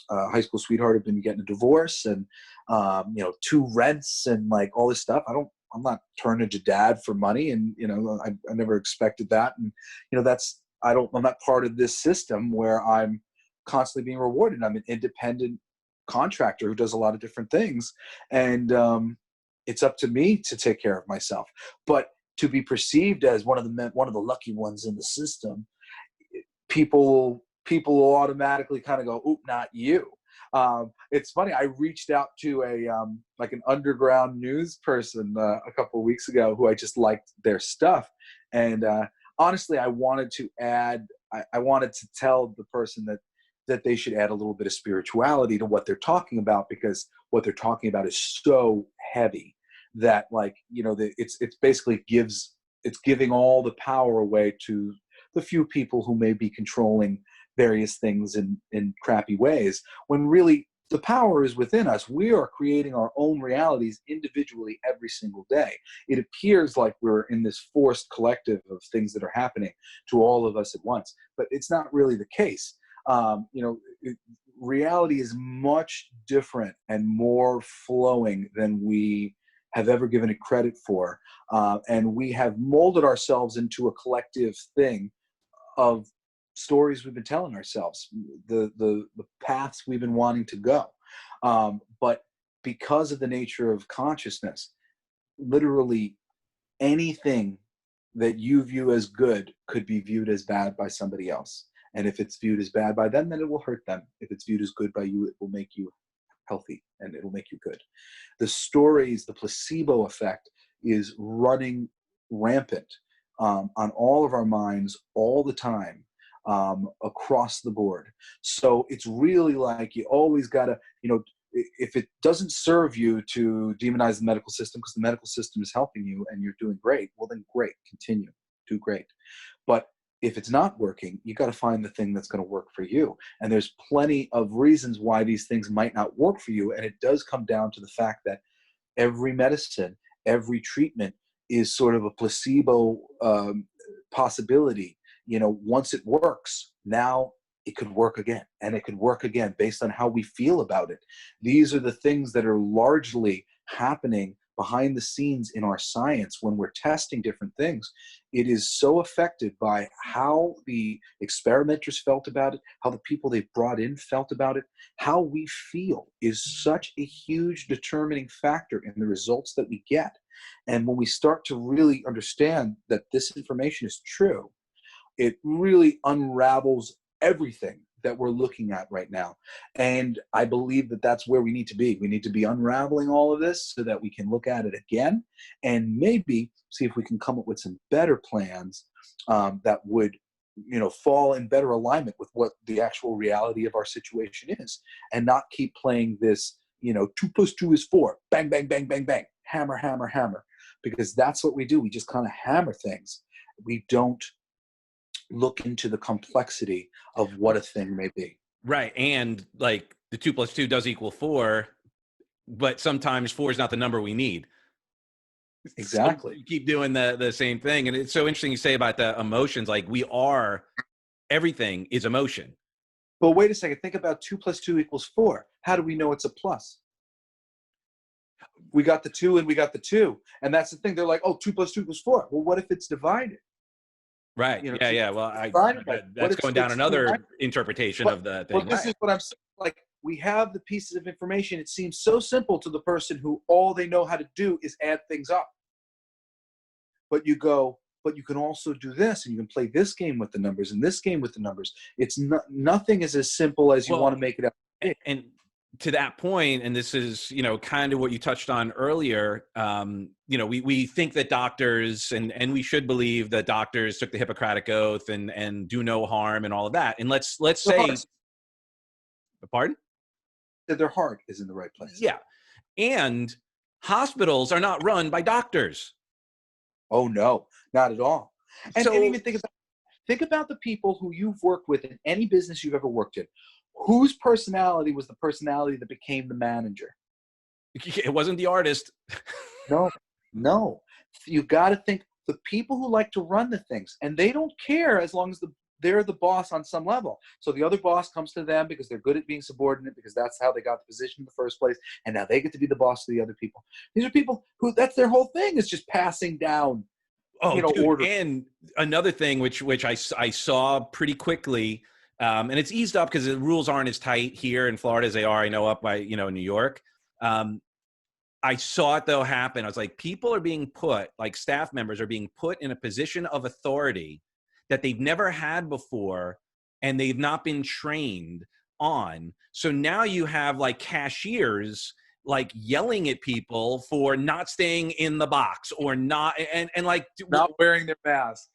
high school sweetheart have been getting a divorce and, you know, 2 rents and like all this stuff. I'm not turning to dad for money. And, you know, I never expected that. And, you know, I'm not part of this system where I'm constantly being rewarded. I'm an independent contractor who does a lot of different things. And, it's up to me to take care of myself. But to be perceived as one of the lucky ones in the system, people will automatically kind of go, "Oop, not you." It's funny. I reached out to like an underground news person a couple of weeks ago who I just liked their stuff, and honestly, I wanted to tell the person that they should add a little bit of spirituality to what they're talking about, because what they're talking about is so heavy that, like, you know, it's basically giving all the power away to the few people who may be controlling various things in crappy ways, when really the power is within us. We are creating our own realities individually every single day. It appears like we're in this forced collective of things that are happening to all of us at once, but it's not really the case. You know, reality is much different and more flowing than we have ever given it credit for. And we have molded ourselves into a collective thing of stories we've been telling ourselves, the paths we've been wanting to go. But because of the nature of consciousness, literally anything that you view as good could be viewed as bad by somebody else. And if it's viewed as bad by them, then it will hurt them. If it's viewed as good by you, it will make you healthy and it'll make you good. The stories, the placebo effect is running rampant on all of our minds all the time, across the board. So it's really like you always got to, if it doesn't serve you to demonize the medical system because the medical system is helping you and you're doing great, well then great, continue, do great. But if it's not working, you got to find the thing that's going to work for you. And there's plenty of reasons why these things might not work for you. And it does come down to the fact that every medicine, every treatment is sort of a placebo possibility. Once it works, now it could work again, and it could work again based on how we feel about it. These are the things that are largely happening behind the scenes in our science when we're testing different things. It is so affected by how the experimenters felt about it, how the people they brought in felt about it. How we feel is such a huge determining factor in the results that we get. And when we start to really understand that this information is true, it really unravels everything that we're looking at right now. And I believe that that's where we need to be. We need to be unraveling all of this so that we can look at it again and maybe see if we can come up with some better plans that would, fall in better alignment with what the actual reality of our situation is, and not keep playing this, 2 + 2 is 4, bang, bang, bang, bang, bang, hammer, hammer, hammer, because that's what we do. We just kind of hammer things. We don't look into the complexity of what a thing may be. Right. And like the 2 + 2 does equal 4, but sometimes 4 is not the number we need. Exactly. So you keep doing the same thing. And it's so interesting you say about the emotions, like everything is emotion. But wait a second, think about 2 + 2 = 4. How do we know it's a plus? We got the 2 and we got the 2. And that's the thing. They're like, 2 + 2 = 4. Well, what if it's divided? Right. Yeah. Well, that's going down another interpretation of the thing. Well, this is what I'm saying. Like, we have the pieces of information. It seems so simple to the person who all they know how to do is add things up. But you can also do this, and you can play this game with the numbers and this game with the numbers. It's nothing is as simple as you want to make it up. And to that point, and this is, kind of what you touched on earlier, we think that doctors, and we should believe that doctors took the Hippocratic Oath and do no harm and all of that. And let's say, pardon? That their heart is in the right place. Yeah. And hospitals are not run by doctors. Oh, no, not at all. And even think about the people who you've worked with in any business you've ever worked in. Whose personality was the personality that became the manager? It wasn't the artist. No. You got to think the people who like to run the things, and they don't care as long as they're the boss on some level. So the other boss comes to them because they're good at being subordinate, because that's how they got the position in the first place. And now they get to be the boss to the other people. These are people who, that's their whole thing, is just passing down, order. And another thing, which I saw pretty quickly, and it's eased up because the rules aren't as tight here in Florida as they are, I know, up by, New York. I saw it though happen. I was like, people are being put, like staff members are being put in a position of authority that they've never had before, and they've not been trained on. So now you have like cashiers like yelling at people for not staying in the box or not, and like not wearing their mask.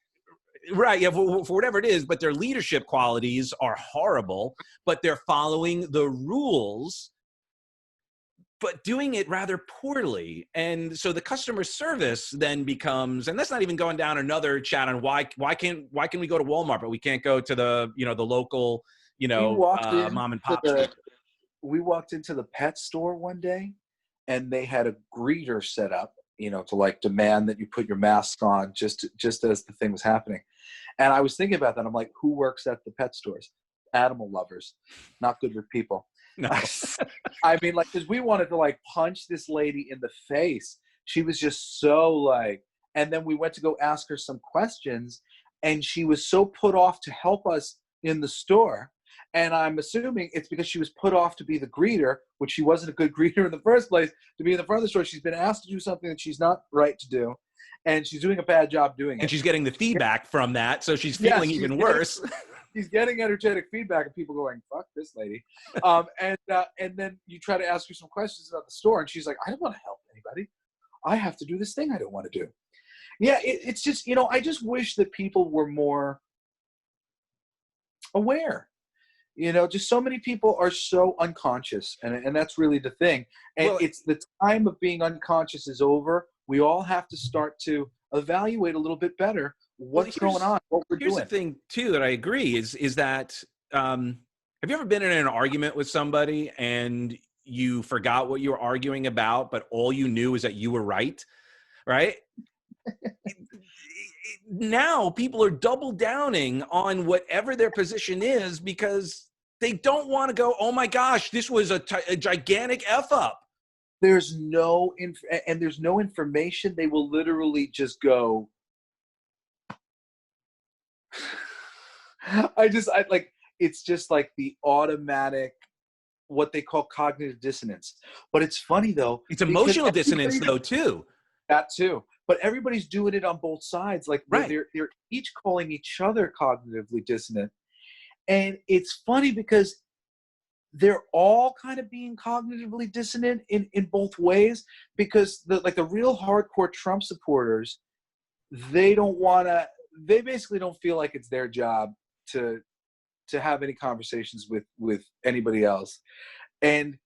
Right. Yeah. For whatever it is, but their leadership qualities are horrible, but they're following the rules, but doing it rather poorly. And so the customer service then becomes, and that's not even going down another chat on why can we go to Walmart, but we can't go to the, the local, mom and pop store. We walked into the pet store one day, and they had a greeter set up, to like demand that you put your mask on just as the thing was happening. And I was thinking about that. I'm like, who works at the pet stores? Animal lovers, not good with people. No. I mean, like, because we wanted to like punch this lady in the face. She was just so like, and then we went to go ask her some questions, and she was so put off to help us in the store. And I'm assuming it's because she was put off to be the greeter, which she wasn't a good greeter in the first place, to be in the front of the store. She's been asked to do something that she's not right to do, and she's doing a bad job doing it. And she's getting the feedback from that, so she's feeling even worse. he's getting energetic feedback and people going, fuck this lady. And then you try to ask her some questions about the store, and she's like, I don't want to help anybody. I have to do this thing I don't want to do. Yeah, it's just, I just wish that people were more aware. Just so many people are so unconscious, and that's really the thing. And it's the time of being unconscious is over. We all have to start to evaluate a little bit better what's going on, what we're doing. Here's the thing, too, that I agree is that have you ever been in an argument with somebody and you forgot what you were arguing about, but all you knew is that you were right? Right? Now people are double downing on whatever their position is because they don't want to go, oh my gosh, this was a gigantic F up. There's no information. They will literally just go. It's just like the automatic, what they call cognitive dissonance. But it's funny though. It's emotional dissonance though too. That too. But everybody's doing it on both sides. Like they're each calling each other cognitively dissonant. And it's funny because they're all kind of being cognitively dissonant in both ways, because the real hardcore Trump supporters, they basically don't feel like it's their job to have any conversations with anybody else. And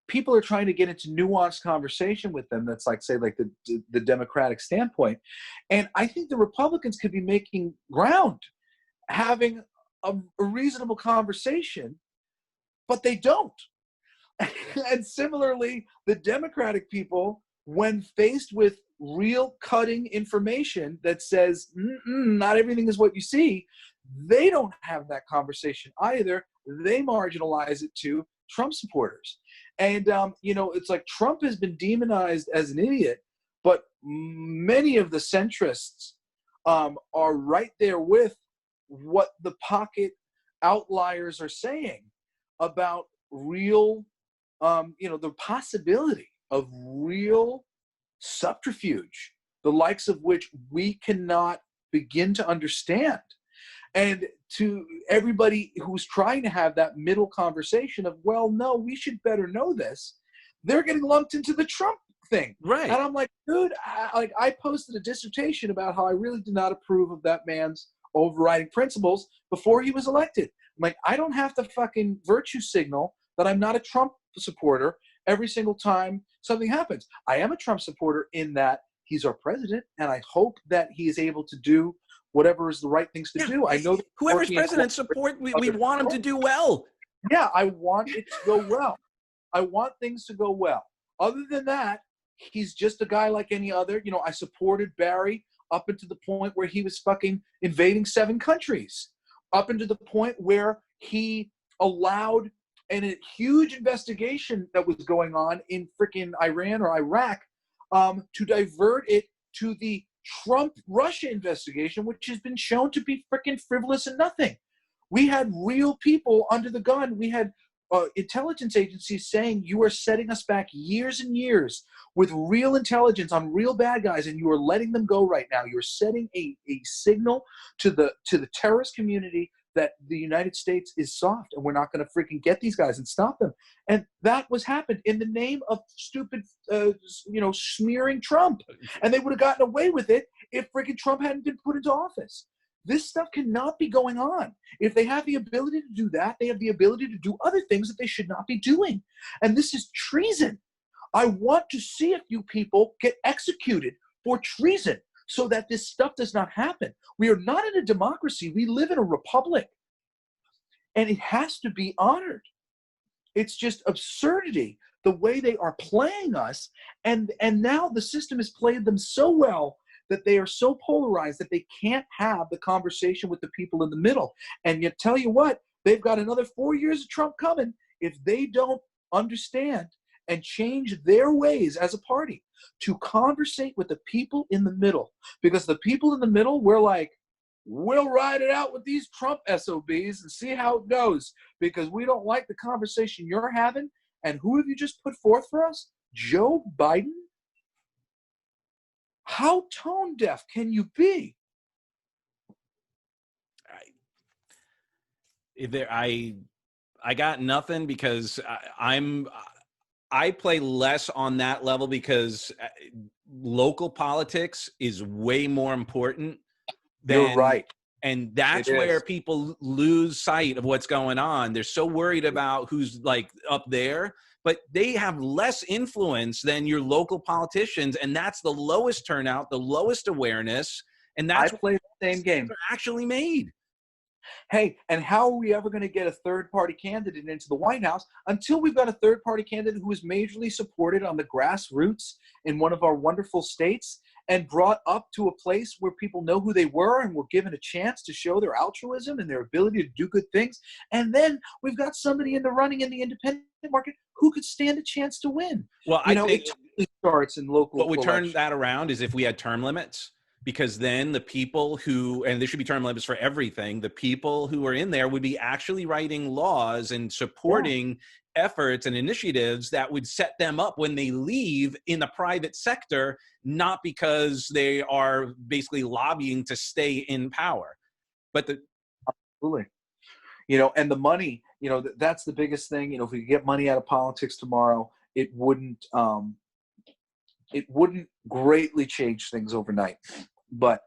people are trying to get into nuanced conversation with them that's like, say, like the Democratic standpoint. And I think the Republicans could be making ground, having a reasonable conversation, but they don't. And similarly, the Democratic people, when faced with real cutting information that says, not everything is what you see, they don't have that conversation either. They marginalize it to Trump supporters. And, it's like Trump has been demonized as an idiot, but many of the centrists are right there with what the pocket outliers are saying about real, the possibility of real subterfuge, the likes of which we cannot begin to understand. And to everybody who's trying to have that middle conversation of, well, no, we should better know this, they're getting lumped into the Trump thing. Right. And I'm like, dude, I posted a dissertation about how I really did not approve of that man's overriding principles before he was elected. I'm like, I don't have to fucking virtue signal that I'm not a Trump supporter every single time something happens. I am a Trump supporter in that he's our president, and I hope that he is able to do whatever is the right things to do. I know that whoever's president support, we want him to do well. Yeah, I want it to go well. I want things to go well. Other than that, he's just a guy like any other. I supported Barry up into the point where he was fucking invading 7 countries, up into the point where he allowed a huge investigation that was going on in freaking Iran or Iraq to divert it to the Trump-Russia investigation, which has been shown to be freaking frivolous and nothing. We had real people under the gun. We had intelligence agencies saying, you are setting us back years and years with real intelligence on real bad guys, and you are letting them go right now. You're setting a signal to the terrorist community that the United States is soft, and we're not going to freaking get these guys and stop them. And that was happened in the name of stupid, smearing Trump. And they would have gotten away with it if freaking Trump hadn't been put into office. This stuff cannot be going on. If they have the ability to do that, they have the ability to do other things that they should not be doing. And this is treason. I want to see a few people get executed for treason, so that this stuff does not happen. We are not in a democracy. We live in a republic. And it has to be honored. It's just absurdity, the way they are playing us. And now the system has played them so well that they are so polarized that they can't have the conversation with the people in the middle. And yet, tell you what, they've got another 4 years of Trump coming if they don't understand and change their ways as a party to conversate with the people in the middle. Because the people in the middle, we're like, we'll ride it out with these Trump SOBs and see how it goes, because we don't like the conversation you're having. And who have you just put forth for us? Joe Biden? How tone deaf can you be? I got nothing because I play less on that level because local politics is way more important You're than, right. and It that's where is. people lose sight of what's going on. They're so worried about who's like up there, but they have less influence than your local politicians, and that's the lowest turnout, the lowest awareness, and I that's why play the same decisions game. are actually made. Hey, and how are we ever going to get a third-party candidate into the White House until we've got a third-party candidate who is majorly supported on the grassroots in one of our wonderful states and brought up to a place where people know who they were and were given a chance to show their altruism and their ability to do good things? And then we've got somebody in the running in the independent market who could stand a chance to win. Well, You I know, think it totally starts in what local would turn elections. that around is if we had term limits, because then the people who, and there should be term limits for everything, the people who are in there would be actually writing laws and Yeah. supporting efforts and initiatives that would set them up when they leave in the private sector, not because they are basically lobbying to stay in power. But the Absolutely. And the money, that's the biggest thing. If we could get money out of politics tomorrow, it wouldn't greatly change things overnight. But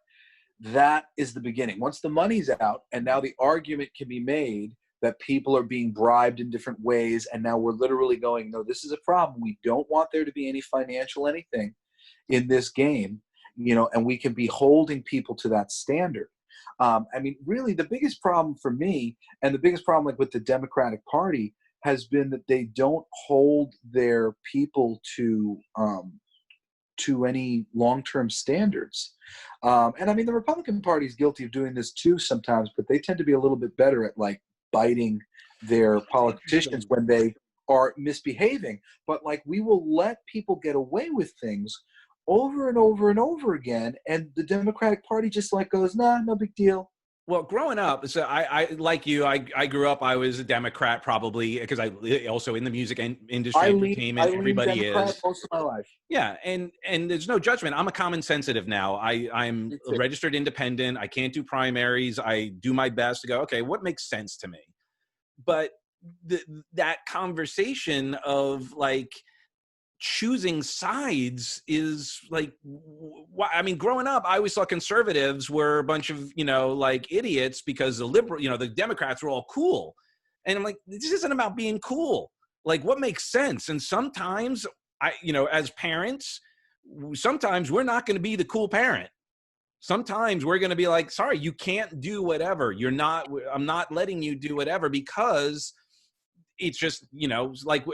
that is the beginning. Once the money's out, and now the argument can be made that people are being bribed in different ways, and now we're literally going, no, this is a problem. We don't want there to be any financial anything in this game, and we can be holding people to that standard. I mean, really, the biggest problem for me, and the biggest problem like with the Democratic Party, has been that they don't hold their people to any long-term standards. And I mean, the Republican Party is guilty of doing this too sometimes, but they tend to be a little bit better at like biting their politicians when they are misbehaving. But like, we will let people get away with things over and over and over again, and the Democratic Party just like goes, nah, no big deal. Well, growing up, so I like you, I grew up, I was a Democrat probably because I also in the music industry, I entertainment, lean everybody Democrat is. most of my life. Yeah, and there's no judgment. I'm a common sensitive now. I'm Me a too. registered independent. I can't do primaries. I do my best to go, okay, what makes sense to me? But the, that conversation of like choosing sides is like, I mean, growing up, I always thought conservatives were a bunch of, like idiots because the Democrats were all cool. And I'm like, this isn't about being cool. Like, what makes sense? And sometimes as parents, sometimes we're not going to be the cool parent. Sometimes we're going to be like, sorry, you can't do whatever. I'm not letting you do whatever because it's just, like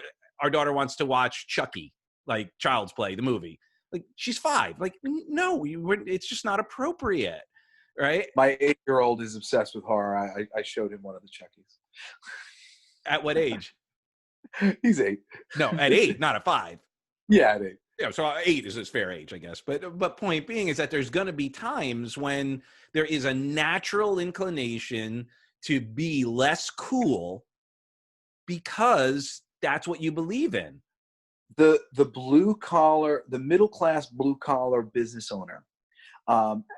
our daughter wants to watch Chucky, like Child's Play, the movie. Like, she's 5. Like, no, it's just not appropriate. Right. My 8-year-old is obsessed with horror. I showed him one of the Chuckies. At what age? He's 8. No, at 8, not at 5. Yeah, at 8. Yeah, so 8 is his fair age, I guess. But point being is that there's going to be times when there is a natural inclination to be less cool because that's what you believe in. The blue collar, the middle class blue collar business owner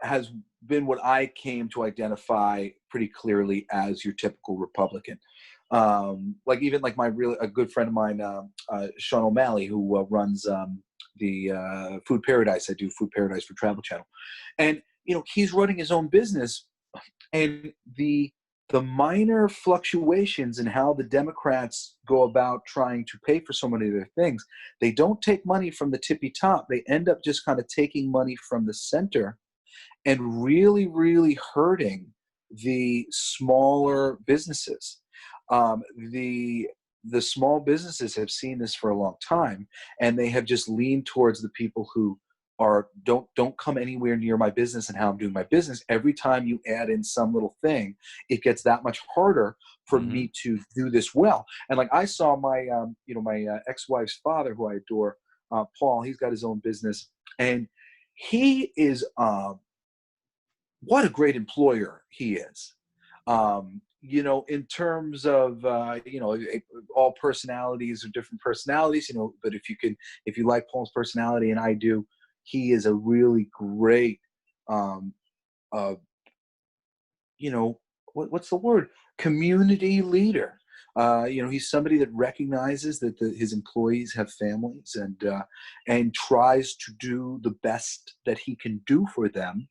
has been what I came to identify pretty clearly as your typical Republican. Like even like a good friend of mine, Sean O'Malley, who runs the Food Paradise. I do Food Paradise for Travel Channel, and he's running his own business, and the minor fluctuations in how the Democrats go about trying to pay for so many of their things, they don't take money from the tippy top. They end up just kind of taking money from the center and really, really hurting the smaller businesses. The small businesses have seen this for a long time, and they have just leaned towards the people who don't come anywhere near my business and how I'm doing my business. Every time you add in some little thing, it gets that much harder for me to do this well. And like I saw my ex-wife's father, who I adore, Paul. He's got his own business, and he is what a great employer he is. In terms of all personalities are different personalities, but if you like Paul's personality, and I do, he is a really great what's the word, community leader. He's somebody that recognizes that his employees have families, and tries to do the best that he can do for them,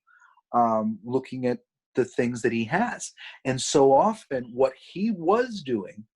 looking at the things that he has. And so often what he was doing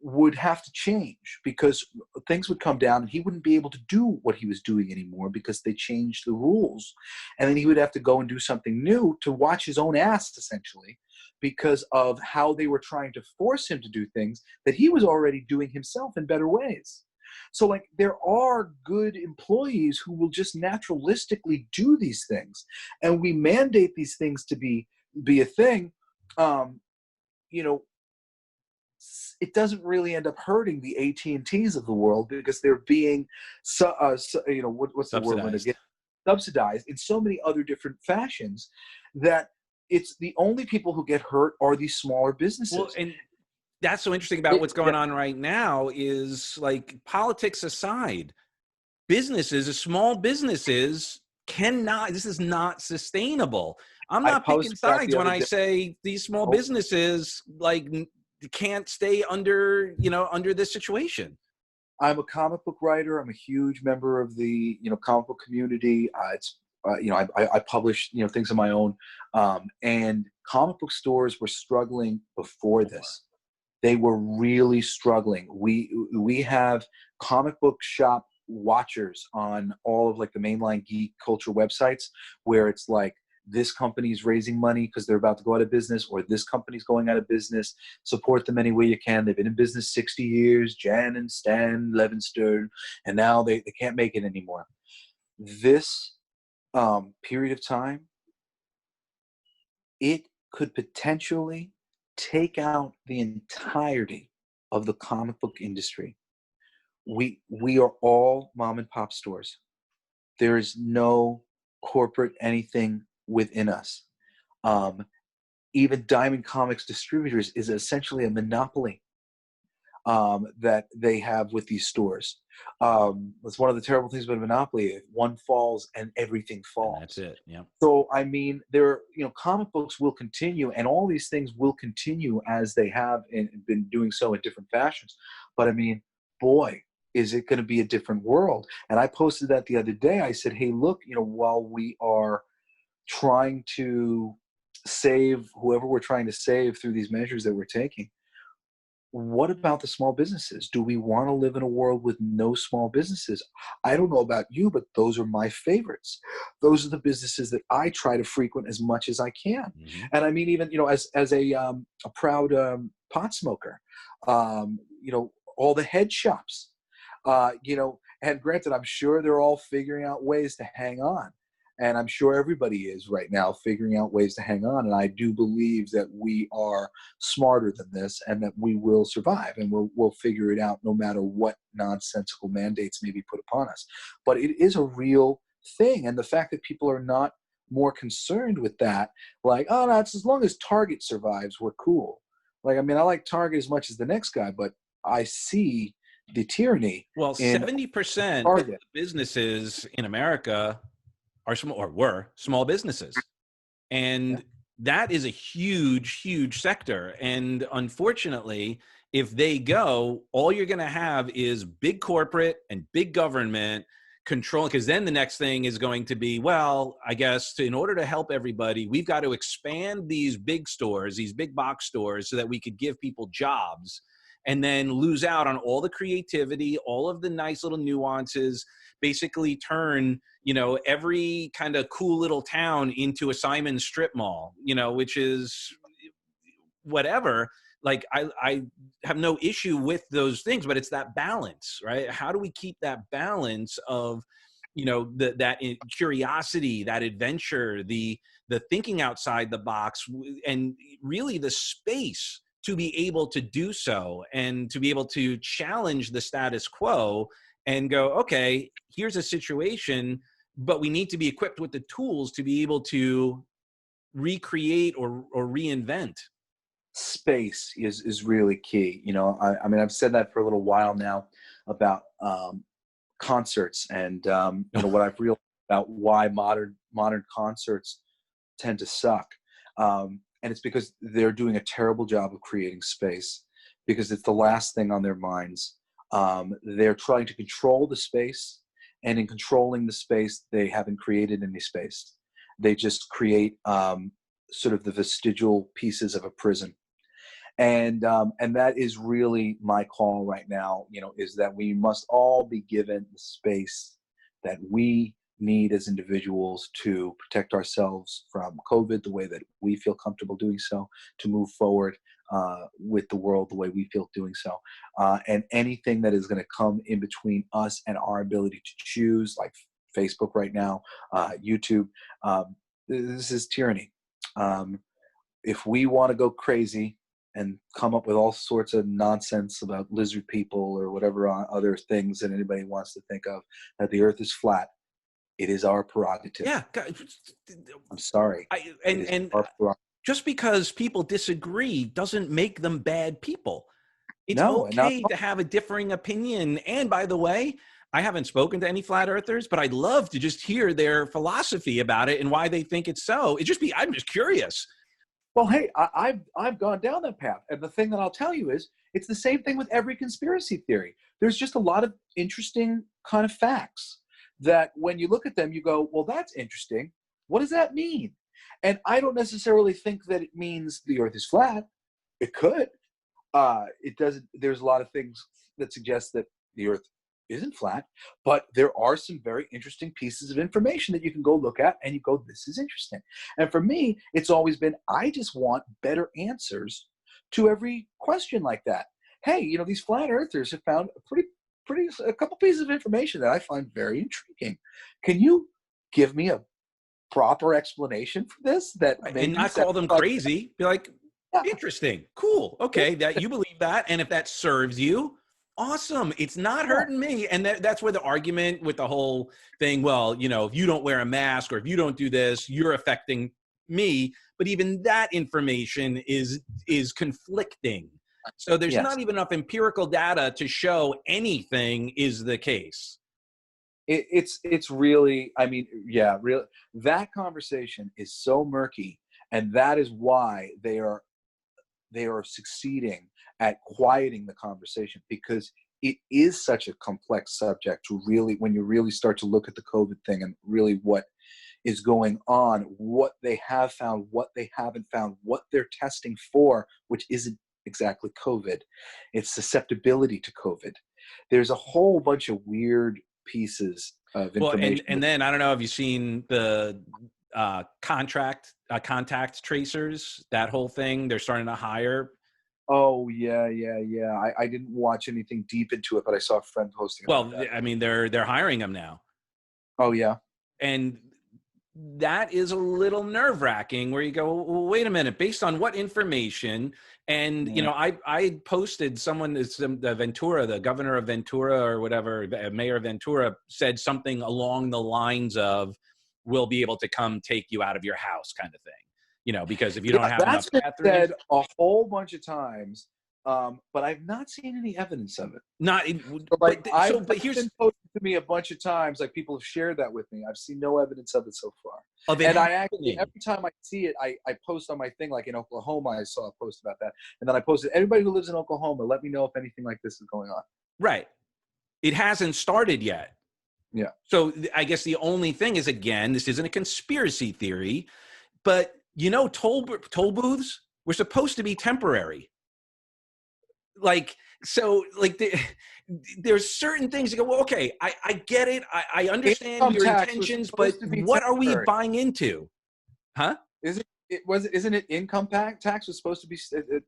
would have to change, because things would come down and he wouldn't be able to do what he was doing anymore because they changed the rules. And then he would have to go and do something new to watch his own ass, essentially, because of how they were trying to force him to do things that he was already doing himself in better ways. So, like, there are good employees who will just naturalistically do these things, and we mandate these things to be a thing. You know, it doesn't really end up hurting the AT&Ts of the world, because they're being, what's the word when they get subsidized in so many other different fashions, that it's the only people who get hurt are these smaller businesses. Well, and that's so interesting about what's going on right now is, like, politics aside, small businesses cannot, this is not sustainable. I'm not picking sides when I say these small businesses, like, can't stay under this situation. I'm a comic book writer. I'm a huge member of the comic book community. I publish things of my own, and comic book stores were struggling before this. They were really struggling. We have comic book shop watchers on all of, like, the mainline geek culture websites, where it's like, this company's raising money because they're about to go out of business, or this company's going out of business. Support them any way you can. They've been in business 60 years, Jan and Stan Levinstern, and now they can't make it anymore. This period of time, it could potentially take out the entirety of the comic book industry. We are all mom and pop stores. There is no corporate anything within us. Even Diamond Comics Distributors is essentially a monopoly that they have with these stores. That's one of the terrible things about a monopoly. If one falls, and everything falls. And that's it. Yeah. So, I mean, comic books will continue, and all these things will continue as they have and been doing so in different fashions. But I mean, boy, is it going to be a different world. And I posted that the other day. I said, hey, look, while we are trying to save whoever we're trying to save through these measures that we're taking, what about the small businesses? Do we want to live in a world with no small businesses? I don't know about you, but those are my favorites. Those are the businesses that I try to frequent as much as I can. Mm-hmm. And I mean, even, as a proud pot smoker, all the head shops, and granted, I'm sure they're all figuring out ways to hang on. And I'm sure everybody is right now figuring out ways to hang on. And I do believe that we are smarter than this, and that we will survive, and we'll figure it out no matter what nonsensical mandates may be put upon us. But it is a real thing. And the fact that people are not more concerned with that, like, oh, no, it's as long as Target survives, we're cool. Like, I mean, I like Target as much as the next guy, but I see the tyranny. Well, 70% of the businesses in America are small, or were small businesses. And that is a huge, huge sector. And unfortunately, if they go, all you're going to have is big corporate and big government control, because then the next thing is going to be, well, I guess in order to help everybody, we've got to expand these big stores, these big box stores, so that we could give people jobs, and then lose out on all the creativity, all of the nice little nuances, basically turn, every kind of cool little town into a Simon strip mall, which is whatever. Like, I have no issue with those things, but it's that balance, right? How do we keep that balance of, that curiosity, that adventure, the thinking outside the box, and really the space to be able to do so, and to be able to challenge the status quo and go, okay, here's a situation, but we need to be equipped with the tools to be able to recreate or reinvent. Space is really key. I mean, I've said that for a little while now about concerts, and what I've realized about why modern concerts tend to suck. And it's because they're doing a terrible job of creating space, because it's the last thing on their minds. They're trying to control the space, and in controlling the space, they haven't created any space. They just create sort of the vestigial pieces of a prison. And that is really my call right now, is that we must all be given the space that we need as individuals to protect ourselves from COVID the way that we feel comfortable doing so, to move forward with the world the way we feel doing so. And anything that is going to come in between us and our ability to choose, like Facebook right now, YouTube, this is tyranny. If we want to go crazy and come up with all sorts of nonsense about lizard people or whatever other things that anybody wants to think of, that the earth is flat, it is our prerogative. Yeah. I'm sorry. And just because people disagree doesn't make them bad people. It's okay to have a differing opinion. And by the way, I haven't spoken to any flat earthers, but I'd love to just hear their philosophy about it and why they think it's so. I'm just curious. Well, hey, I've gone down that path. And the thing that I'll tell you is, it's the same thing with every conspiracy theory. There's just a lot of interesting kind of facts that when you look at them, you go, well, that's interesting. What does that mean? And I don't necessarily think that it means the earth is flat. It could. It doesn't. There's a lot of things that suggest that the earth isn't flat, but there are some very interesting pieces of information that you can go look at and you go, this is interesting. And for me, it's always been, I just want better answers to every question like that. Hey, these flat earthers have found a couple pieces of information that I find very intriguing. Can you give me a proper explanation for this? And not call them crazy. Be like, yeah, interesting, cool, okay, that you believe that, and if that serves you, awesome. It's not hurting me. And that's where the argument with the whole thing, well, if you don't wear a mask or if you don't do this, you're affecting me. But even that information is conflicting. So there's not even enough empirical data to show anything is the case. It's really, really, that conversation is so murky, and that is why they are succeeding at quieting the conversation, because it is such a complex subject to really, when you really start to look at the COVID thing and really what is going on, what they have found, what they haven't found, what they're testing for, which isn't exactly COVID. It's susceptibility to COVID. There's a whole bunch of weird pieces of information. And then I don't know if you've seen the contact tracers, that whole thing. They're starting to hire. Oh yeah. I didn't watch anything deep into it, but I saw a friend posting about that. They're hiring them now. Oh yeah. And that is a little nerve-wracking, where you go, well, wait a minute, based on what information? And I posted, the Ventura, the governor of Ventura or whatever, Mayor of Ventura, said something along the lines of, we'll be able to come take you out of your house, kind of thing. Because if you don't have enough bathrooms. That's been said a whole bunch of times, but I've not seen any evidence of it. But here's been posted to me a bunch of times. Like, people have shared that with me. I've seen no evidence of it so far. I actually, every time I see it, I post on my thing. Like in Oklahoma, I saw a post about that, and then I posted, everybody who lives in Oklahoma, let me know if anything like this is going on. Right. It hasn't started yet. Yeah. So I guess the only thing is, again, this isn't a conspiracy theory, but toll booths were supposed to be temporary. There's certain things you go, well, okay, I get it. I understand your intentions, but what are we buying into? Huh? Isn't it income tax was supposed to be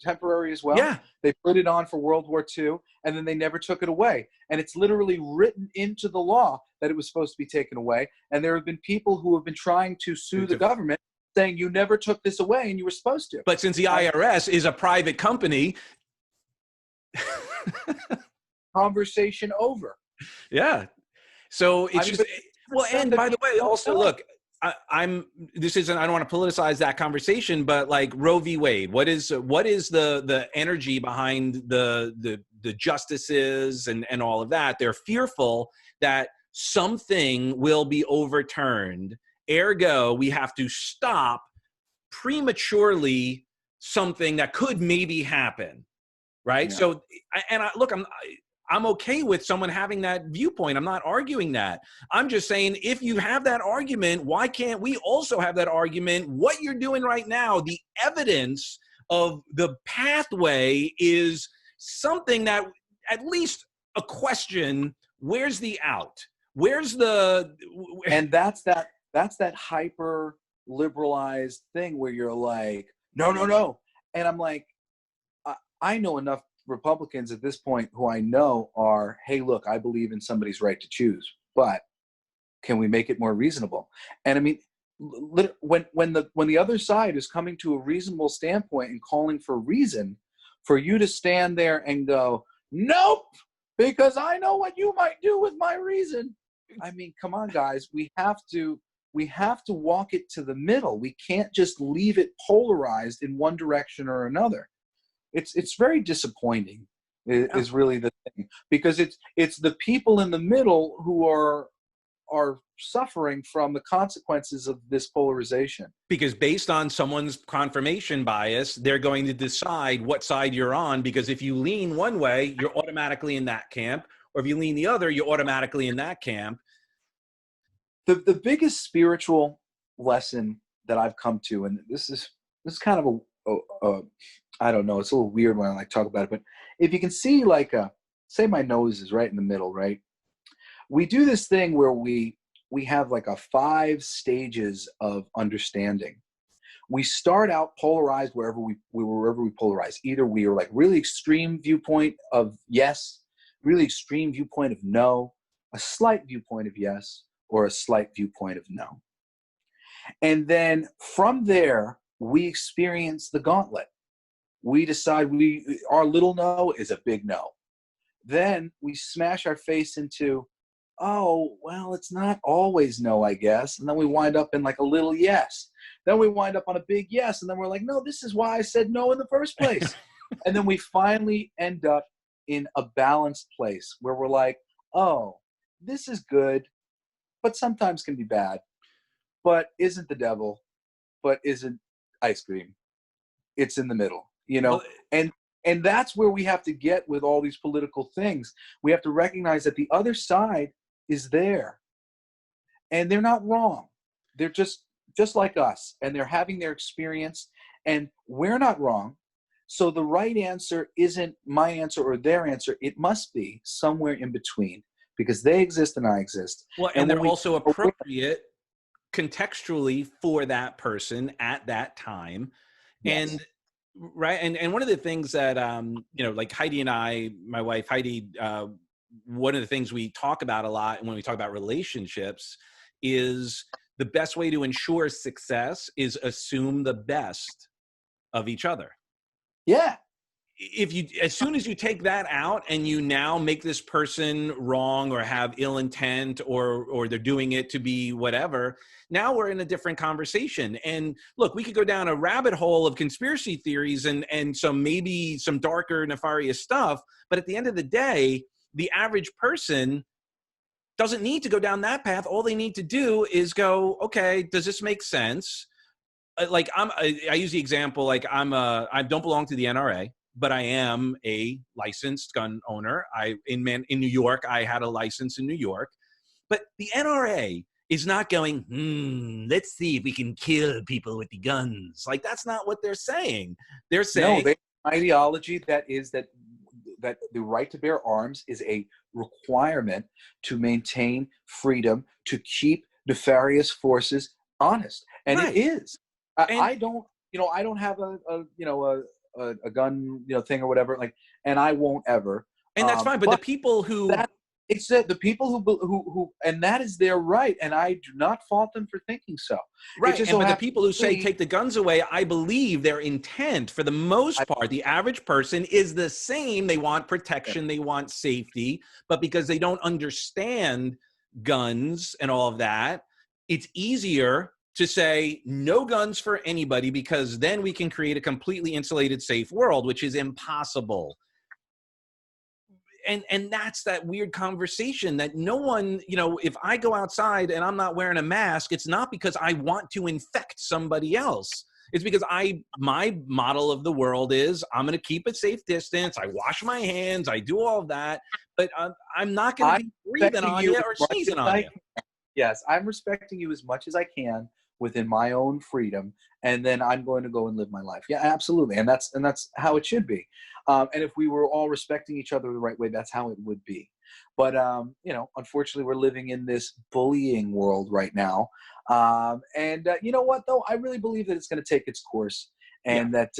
temporary as well? Yeah. They put it on for World War II, and then they never took it away. And it's literally written into the law that it was supposed to be taken away. And there have been people who have been trying to sue the government, saying you never took this away and you were supposed to. But since the IRS is a private company, conversation over. Yeah. So it's and by the way, also look, I don't want to politicize that conversation, but like Roe v. Wade, what is the energy behind the justices and all of that? They're fearful that something will be overturned. Ergo, we have to stop prematurely something that could maybe happen, right? Yeah. So, look, I'm okay with someone having that viewpoint. I'm not arguing that. I'm just saying, if you have that argument, why can't we also have that argument? What you're doing right now, the evidence of the pathway is something that, at least a question, where's the out? Where's the... And that's that hyper liberalized thing where you're like, no, no, no. And I'm like, I know enough Republicans at this point who I know are, hey, look, I believe in somebody's right to choose, but can we make it more reasonable? And I mean, when the other side is coming to a reasonable standpoint and calling for reason, for you to stand there and go, nope, because I know what you might do with my reason. I mean, come on, guys, we have to walk it to the middle. We can't just leave it polarized in one direction or another. It's very disappointing, is really the thing, because it's the people in the middle who are suffering from the consequences of this polarization. Because based on someone's confirmation bias, they're going to decide what side you're on, because if you lean one way, you're automatically in that camp, or if you lean the other, you're automatically in that camp. The biggest spiritual lesson that I've come to, and this is kind of a I don't know, it's a little weird when I like talk about it, but if you can see, like, say my nose is right in the middle, right? We do this thing where we have like 5 stages of understanding. We start out polarized wherever we polarize. Either we are like really extreme viewpoint of yes, really extreme viewpoint of no, a slight viewpoint of yes, or a slight viewpoint of no. And then from there, we experience the gauntlet. We decide our little no is a big no. Then we smash our face into, oh, well, it's not always no, I guess. And then we wind up in like a little yes. Then we wind up on a big yes. And then we're like, no, this is why I said no in the first place. And then we finally end up in a balanced place where we're like, oh, this is good, but sometimes can be bad, but isn't the devil, but isn't ice cream. It's in the middle, you know? Well, and that's where we have to get with all these political things. We have to recognize that the other side is there, and they're not wrong. They're just like us, and they're having their experience, and we're not wrong. So the right answer isn't my answer or their answer. It must be somewhere in between, because they exist and I exist. Well, and they're also appropriate contextually for that person at that time. Yes. And right. And one of the things that, you know, like Heidi and I, my wife, Heidi, one of the things we talk about a lot when we talk about relationships is the best way to ensure success is assume the best of each other. Yeah. If you, as soon as you take that out and you now make this person wrong or have ill intent or they're doing it to be whatever, now we're in a different conversation. And look, we could go down a rabbit hole of conspiracy theories and maybe some darker, nefarious stuff. But at the end of the day, the average person doesn't need to go down that path. All they need to do is go, okay, does this make sense? Like I use the example, like I don't belong to the NRA, but I am a licensed gun owner. In New York, I had a license in New York, but the NRA is not going, let's see if we can kill people with the guns. Like, that's not what they're saying. They're saying, no, they have an ideology that is that the right to bear arms is a requirement to maintain freedom, to keep nefarious forces honest. And right. It is. And I don't have a gun, thing or whatever, like, and I won't ever. And that's fine. But the people who it's the people who and that is their right, and I do not fault them for thinking so. Right. But the people who say take the guns away, I believe their intent, for the most part, the average person is the same. They want protection, they want safety, but because they don't understand guns and all of that, it's easier to say no guns for anybody, because then we can create a completely insulated, safe world, which is impossible. And that's that weird conversation that no one, if I go outside and I'm not wearing a mask, it's not because I want to infect somebody else. It's because my model of the world is I'm going to keep a safe distance. I wash my hands. I do all of that, but I'm not going to I'm be breathing respecting on you you as or much sneezing as on I you. can. Yes, I'm respecting you as much as I can within my own freedom, and then I'm going to go and live my life. Yeah, absolutely, and that's how it should be. And if we were all respecting each other the right way, that's how it would be. But you know, unfortunately, we're living in this bullying world right now. And you know what, though, I really believe that it's going to take its course, Yeah. and that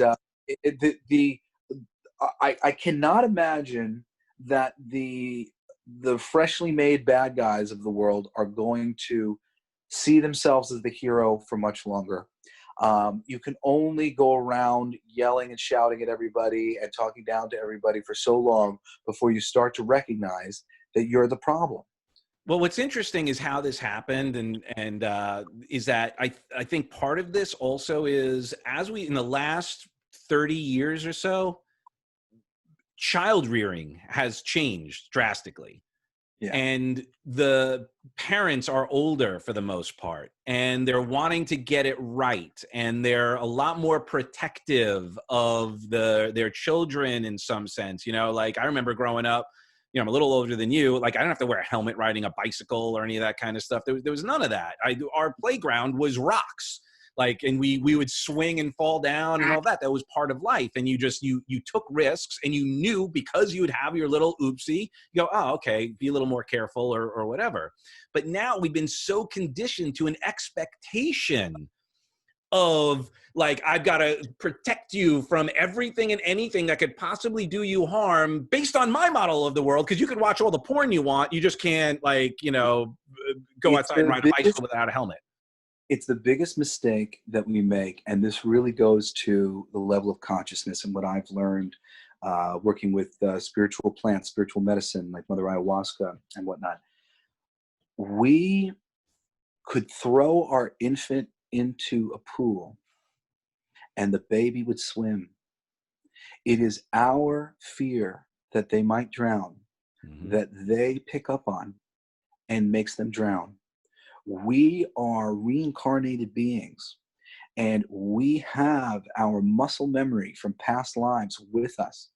I cannot imagine that the freshly made bad guys of the world are going to see themselves as the hero for much longer. You can only go around yelling and shouting at everybody and talking down to everybody for so long before you start to recognize that you're the problem. Well, what's interesting is how this happened, and is that I think part of this also is, as we in the last 30 years or so, child rearing has changed drastically. Yeah. And the parents are older for the most part, and they're wanting to get it right, and they're a lot more protective of their children in some sense. You know, like I remember growing up, you know, I'm a little older than you, like I don't have to wear a helmet riding a bicycle or any of that kind of stuff. There was none of that. Our playground was rocks, like, and we would swing and fall down and all that. That was part of life. And you took risks, and you knew, because you would have your little oopsie, you go, oh, okay, be a little more careful or whatever. But now we've been so conditioned to an expectation of, like, I've got to protect you from everything and anything that could possibly do you harm based on my model of the world. Because you could watch all the porn you want, you just can't, like, you know, go It's outside and the ride a biggest bicycle without a helmet. it's the biggest mistake that we make, and this really goes to the level of consciousness and what I've learned working with spiritual plants, spiritual medicine, like Mother Ayahuasca and whatnot. We could throw our infant into a pool and the baby would swim. It is our fear that they might drown Mm-hmm. that they pick up on and makes them drown. We are reincarnated beings, and we have our muscle memory from past lives with us.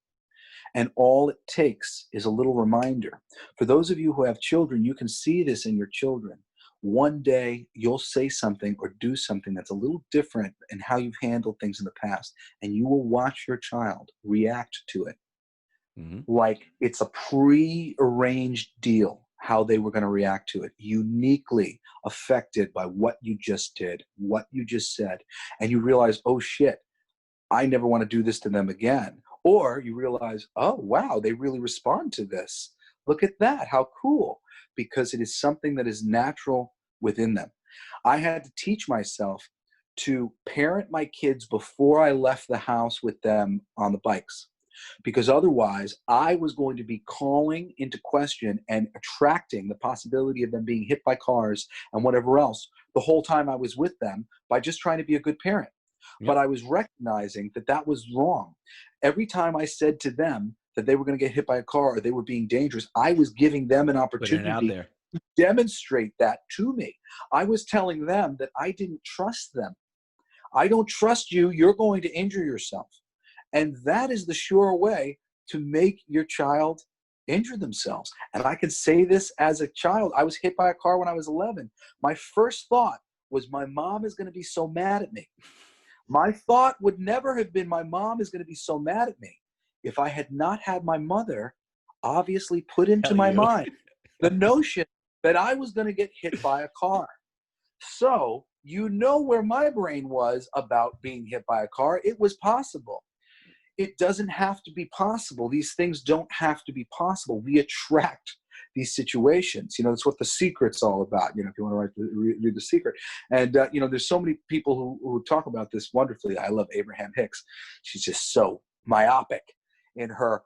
And all it takes is a little reminder. For those of you who have children, you can see this in your children. One day you'll say something or do something that's a little different in how you've handled things in the past, and you will watch your child react to it Mm-hmm. like it's a pre-arranged deal, how they were going to react to it, uniquely affected by what you just did, what you just said. And you realize, oh shit, I never want to do this to them again. Or you realize, oh wow, they really respond to this. Look at that, how cool. Because it is something that is natural within them. I had to teach myself to parent my kids before I left the house with them on the bikes, because otherwise I was going to be calling into question and attracting the possibility of them being hit by cars and whatever else the whole time I was with them by just trying to be a good parent. Yep. But I was recognizing that that was wrong. Every time I said to them that they were going to get hit by a car or they were being dangerous, I was giving them an Putting it out opportunity there. to demonstrate that to me. I was telling them that I didn't trust them. I don't trust you. You're going to injure yourself. And that is the sure way to make your child injure themselves. And I can say this as a child. I was hit by a car when I was 11. My first thought was, my mom is going to be so mad at me. My thought would never have been, my mom is going to be so mad at me, if I had not had my mother obviously put into Tell my you. mind the notion that I was going to get hit by a car. So you know where my brain was about being hit by a car. It was possible. It doesn't have to be possible. These things don't have to be possible. We attract these situations. You know, that's what The Secret's all about. You know, if you want to read The Secret. And, you know, there's so many people who talk about this wonderfully. I love Abraham Hicks. She's just so myopic in her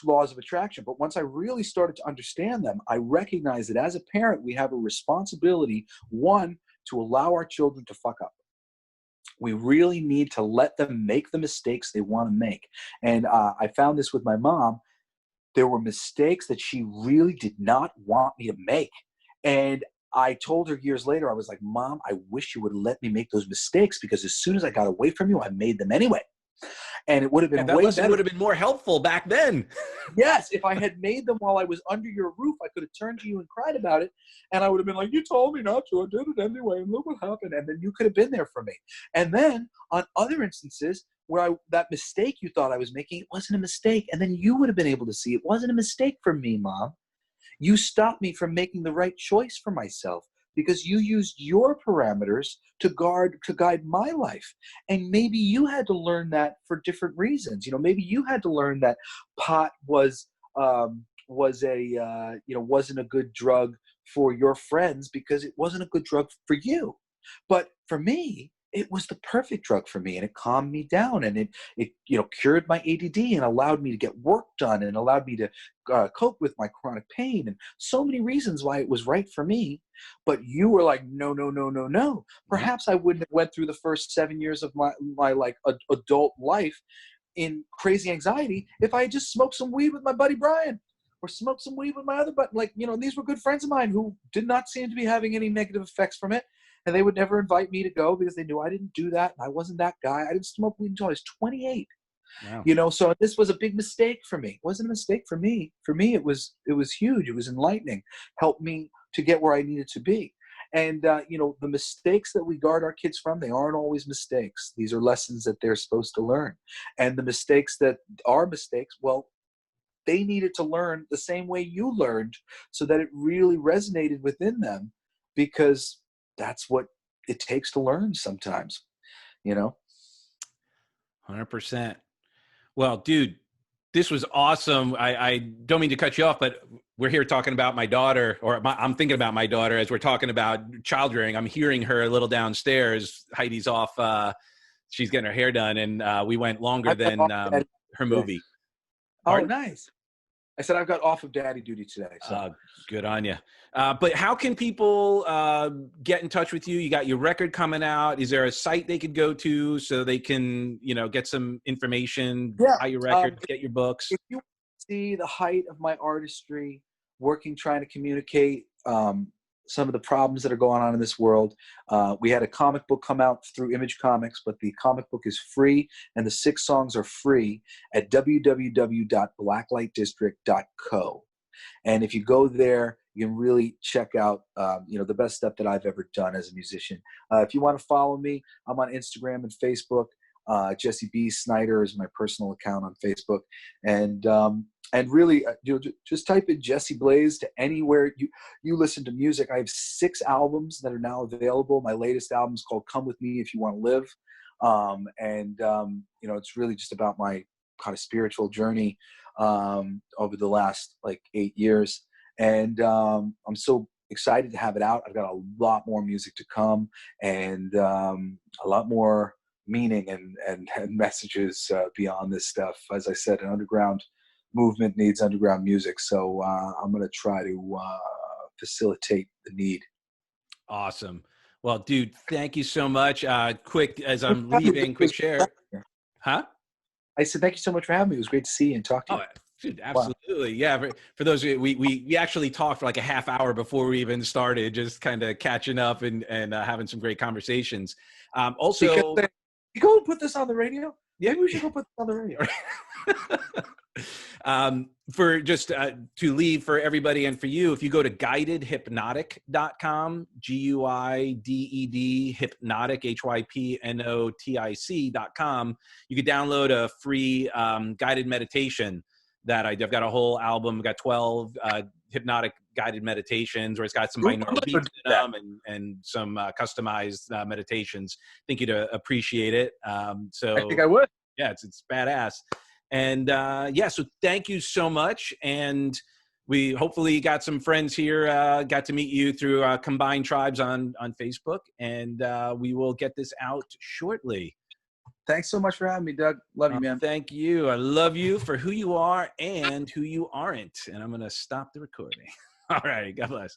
laws of attraction. But once I really started to understand them, I recognized that as a parent, we have a responsibility, one, to allow our children to fuck up. We really need to let them make the mistakes they want to make. And I found this with my mom. There were mistakes that she really did not want me to make. And I told her years later, I was like, Mom, I wish you would have let me make those mistakes, because as soon as I got away from you, I made them anyway. And it would have Yeah, been that way lesson better. would have been more helpful back then. Yes, if I had made them while I was under your roof, I could have turned to you and cried about it. And I would have been like, you told me not to. I did it anyway. And look what happened. And then you could have been there for me. And then on other instances where that mistake you thought I was making, it wasn't a mistake. And then you would have been able to see it wasn't a mistake for me, Mom. You stopped me from making the right choice for myself, because you used your parameters to guide my life. And maybe you had to learn that for different reasons. Maybe you had to learn that pot wasn't a good drug for your friends because it wasn't a good drug for you. But for me, it was the perfect drug for me, and it calmed me down, and it cured my ADD and allowed me to get work done, and allowed me to cope with my chronic pain, and so many reasons why it was right for me. But you were like, no, no, no, no, no. Perhaps I wouldn't have went through the first 7 years of my like adult life in crazy anxiety if I had just smoked some weed with my buddy Brian, or smoked some weed with my other buddy. These were good friends of mine who did not seem to be having any negative effects from it. And they would never invite me to go because they knew I didn't do that. And I wasn't that guy. I didn't smoke weed until I was 28. Wow. So this was a big mistake for me. It wasn't a mistake for me. For me, it was huge. It was enlightening. Helped me to get where I needed to be. And, the mistakes that we guard our kids from, they aren't always mistakes. These are lessons that they're supposed to learn. And the mistakes that are mistakes, well, they needed to learn the same way you learned, so that it really resonated within them, because that's what it takes to learn sometimes, 100%. Well, dude, this was awesome. I don't mean to cut you off, but we're here talking about my daughter, I'm thinking about my daughter as we're talking about child rearing. I'm hearing her a little downstairs. Heidi's off. She's getting her hair done, and we went longer than her movie. Oh, nice. I said I've got off of daddy duty today. So good on you. But how can people get in touch with you? You got your record coming out. Is there a site they could go to so they can, get some information, buy your record, get your books? If you see the height of my artistry, trying to communicate some of the problems that are going on in this world. We had a comic book come out through Image Comics, but the comic book is free, and the 6 songs are free at www.blacklightdistrict.co. And if you go there, you can really check out, the best stuff that I've ever done as a musician. If you want to follow me, I'm on Instagram and Facebook. Jesse B. Snider is my personal account on Facebook. And really, just type in Jesse Blaze to anywhere you listen to music. I have 6 albums that are now available. My latest album is called Come With Me If You Want to Live. It's really just about my kind of spiritual journey over the last 8 years. And I'm so excited to have it out. I've got a lot more music to come, and a lot more meaning and messages beyond this stuff. As I said, an underground movement needs underground music, so I'm going to try to facilitate the need. Awesome. Well, dude, thank you so much. Quick, as I'm leaving, quick share. Huh? I said thank you so much for having me. It was great to see you and talk to you. Dude, absolutely. Wow. Yeah. For those of you, we actually talked for like a half hour before we even started, just kind of catching up and having some great conversations. Also, you go and put this on the radio. Yeah, maybe we should go put this on the radio. For just to leave for everybody and for you, if you go to guidedhypnotic.com, GUIDED hypnotic, HYPNOTIC.com, you could download a free guided meditation that I've got a whole album. I've got 12 hypnotic guided meditations where it's got some binaural beats in them and some customized meditations. I think you'd appreciate it. So I think I would. Yeah, it's badass. And so thank you so much. And we hopefully got some friends here, got to meet you through Combined Tribes on Facebook. And we will get this out shortly. Thanks so much for having me, Doug. Love you, man. Thank you. I love you for who you are and who you aren't. And I'm going to stop the recording. All right. God bless.